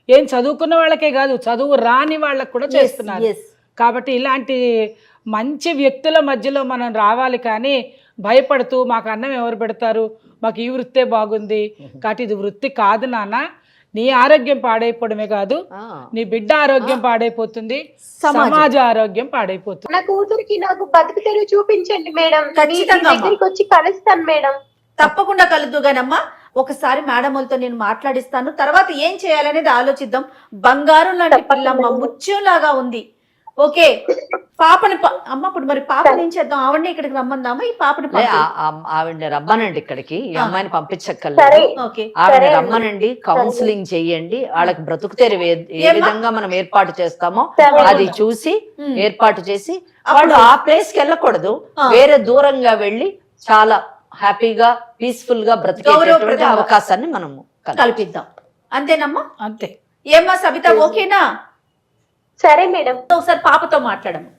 ఏం చదువుకున్న వాళ్ళకే కాదు, చదువు రాని వాళ్ళకు కూడా చేస్తున్నారు. కాబట్టి ఇలాంటి మంచి వ్యక్తుల మధ్యలో మనం రావాలి, కానీ భయపడుతూ మాకు అన్నం ఎవరు పెడతారు, మాకు ఈ వృత్తే బాగుంది, కాబట్టి ఇది వృత్తి కాదు నాన్న. నీ ఆరోగ్యం పాడైపోవడమే కాదు, నీ బిడ్డ ఆరోగ్యం పాడైపోతుంది, సమాజ ఆరోగ్యం పాడైపోతుంది. నా కూతురికి నాకు బతుకు తెరువు చూపించండి మేడం, ఖచ్చితంగా అమ్మా. దగ్గరికి వచ్చి కలుస్తాను మేడం. తప్పకుండా కలుద్దుగానమ్మా. ఒకసారి మేడములతో నేను మాట్లాడిస్తాను, తర్వాత ఏం చేయాలనేది ఆలోచిద్దాం. బంగారం లాంటి పిల్లమ్మ, ముత్యంలాగా ఉంది. ఓకే, పాపని అమ్మ ఇప్పుడు మరి పాపని ఏం చేద్దాం, ఆవిడని ఇక్కడికి రమ్మందామా, ఈ పాపని ఆవిడని రమ్మనండి ఇక్కడికి, ఈ అమ్మాయిని పంపించక్కర్లేదు. ఓకే, ఆవిడని రమ్మనండి, కౌన్సిలింగ్ చెయ్యండి, వాళ్ళకి బ్రతుకు తెరువు ఏ విధంగా మనం ఏర్పాటు చేస్తామో అది చూసి ఏర్పాటు చేసి, వాళ్ళు ఆ ప్లేస్ కి వెళ్ళకూడదు, వేరే దూరంగా వెళ్ళి చాలా హ్యాపీగా పీస్ఫుల్ గా బ్రతికేటటువంటి అవకాశాన్ని మనము కల్పిద్దాం. అంతేనమ్మా? అంతే. ఏమ్మా సబిత, ఓకేనా? సరే మేడం. ఒకసారి పాపతో మాట్లాడము.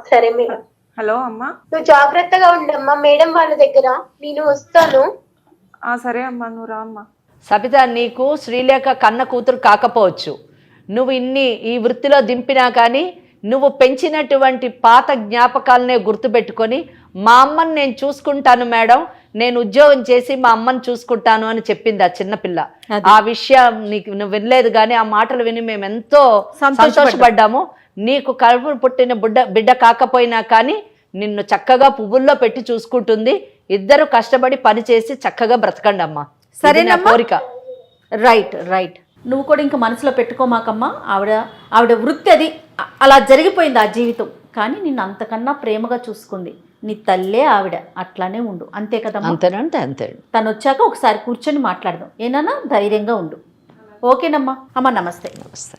సరే మేడం. హలో అమ్మా. నువ్వు జాగ్రత్తగా ఉండమ్మా మేడం వాళ్ళ దగ్గర, నేను వస్తాను. సరే అమ్మా, నువ్వు రా అమ్మా. సబిత, నీకు శ్రీలేఖ కన్న కూతురు కాకపోవచ్చు, నువ్వు ఈ వృత్తిలో దింపినా కానీ నువ్వు పెంచినటువంటి పాత జ్ఞాపకాలనే గుర్తుపెట్టుకొని, మా అమ్మని నేను చూసుకుంటాను మేడం, నేను ఉద్యోగం చేసి మా అమ్మని చూసుకుంటాను అని చెప్పింది ఆ చిన్నపిల్ల. ఆ విషయం నువ్వు వినలేదు, కానీ ఆ మాటలు విని మేము ఎంతో సంతోషపడ్డాము. నీకు కడుపు పుట్టిన బిడ్డ కాకపోయినా కానీ నిన్ను చక్కగా పువ్వుల్లో పెట్టి చూసుకుంటుంది. ఇద్దరు కష్టపడి పని చేసి చక్కగా బ్రతకండి అమ్మా. సరేనా కోరిక. Right right. నువ్వు కూడా ఇంకా మనసులో పెట్టుకోమాకమ్మా. ఆవిడ వృత్తి అది, అలా జరిగిపోయింది ఆ జీవితం, కానీ నిన్ను అంతకన్నా ప్రేమగా చూసుకుంది నీ తల్లే ఆవిడ. అట్లానే ఉండు, అంతే కదమ్మా? అంతేనంటే అంతే. తను వచ్చాక ఒకసారి కూర్చొని మాట్లాడదాం, ఏనా? ధైర్యంగా ఉండు, ఓకేనమ్మా? అమ్మ నమస్తే. నమస్తే.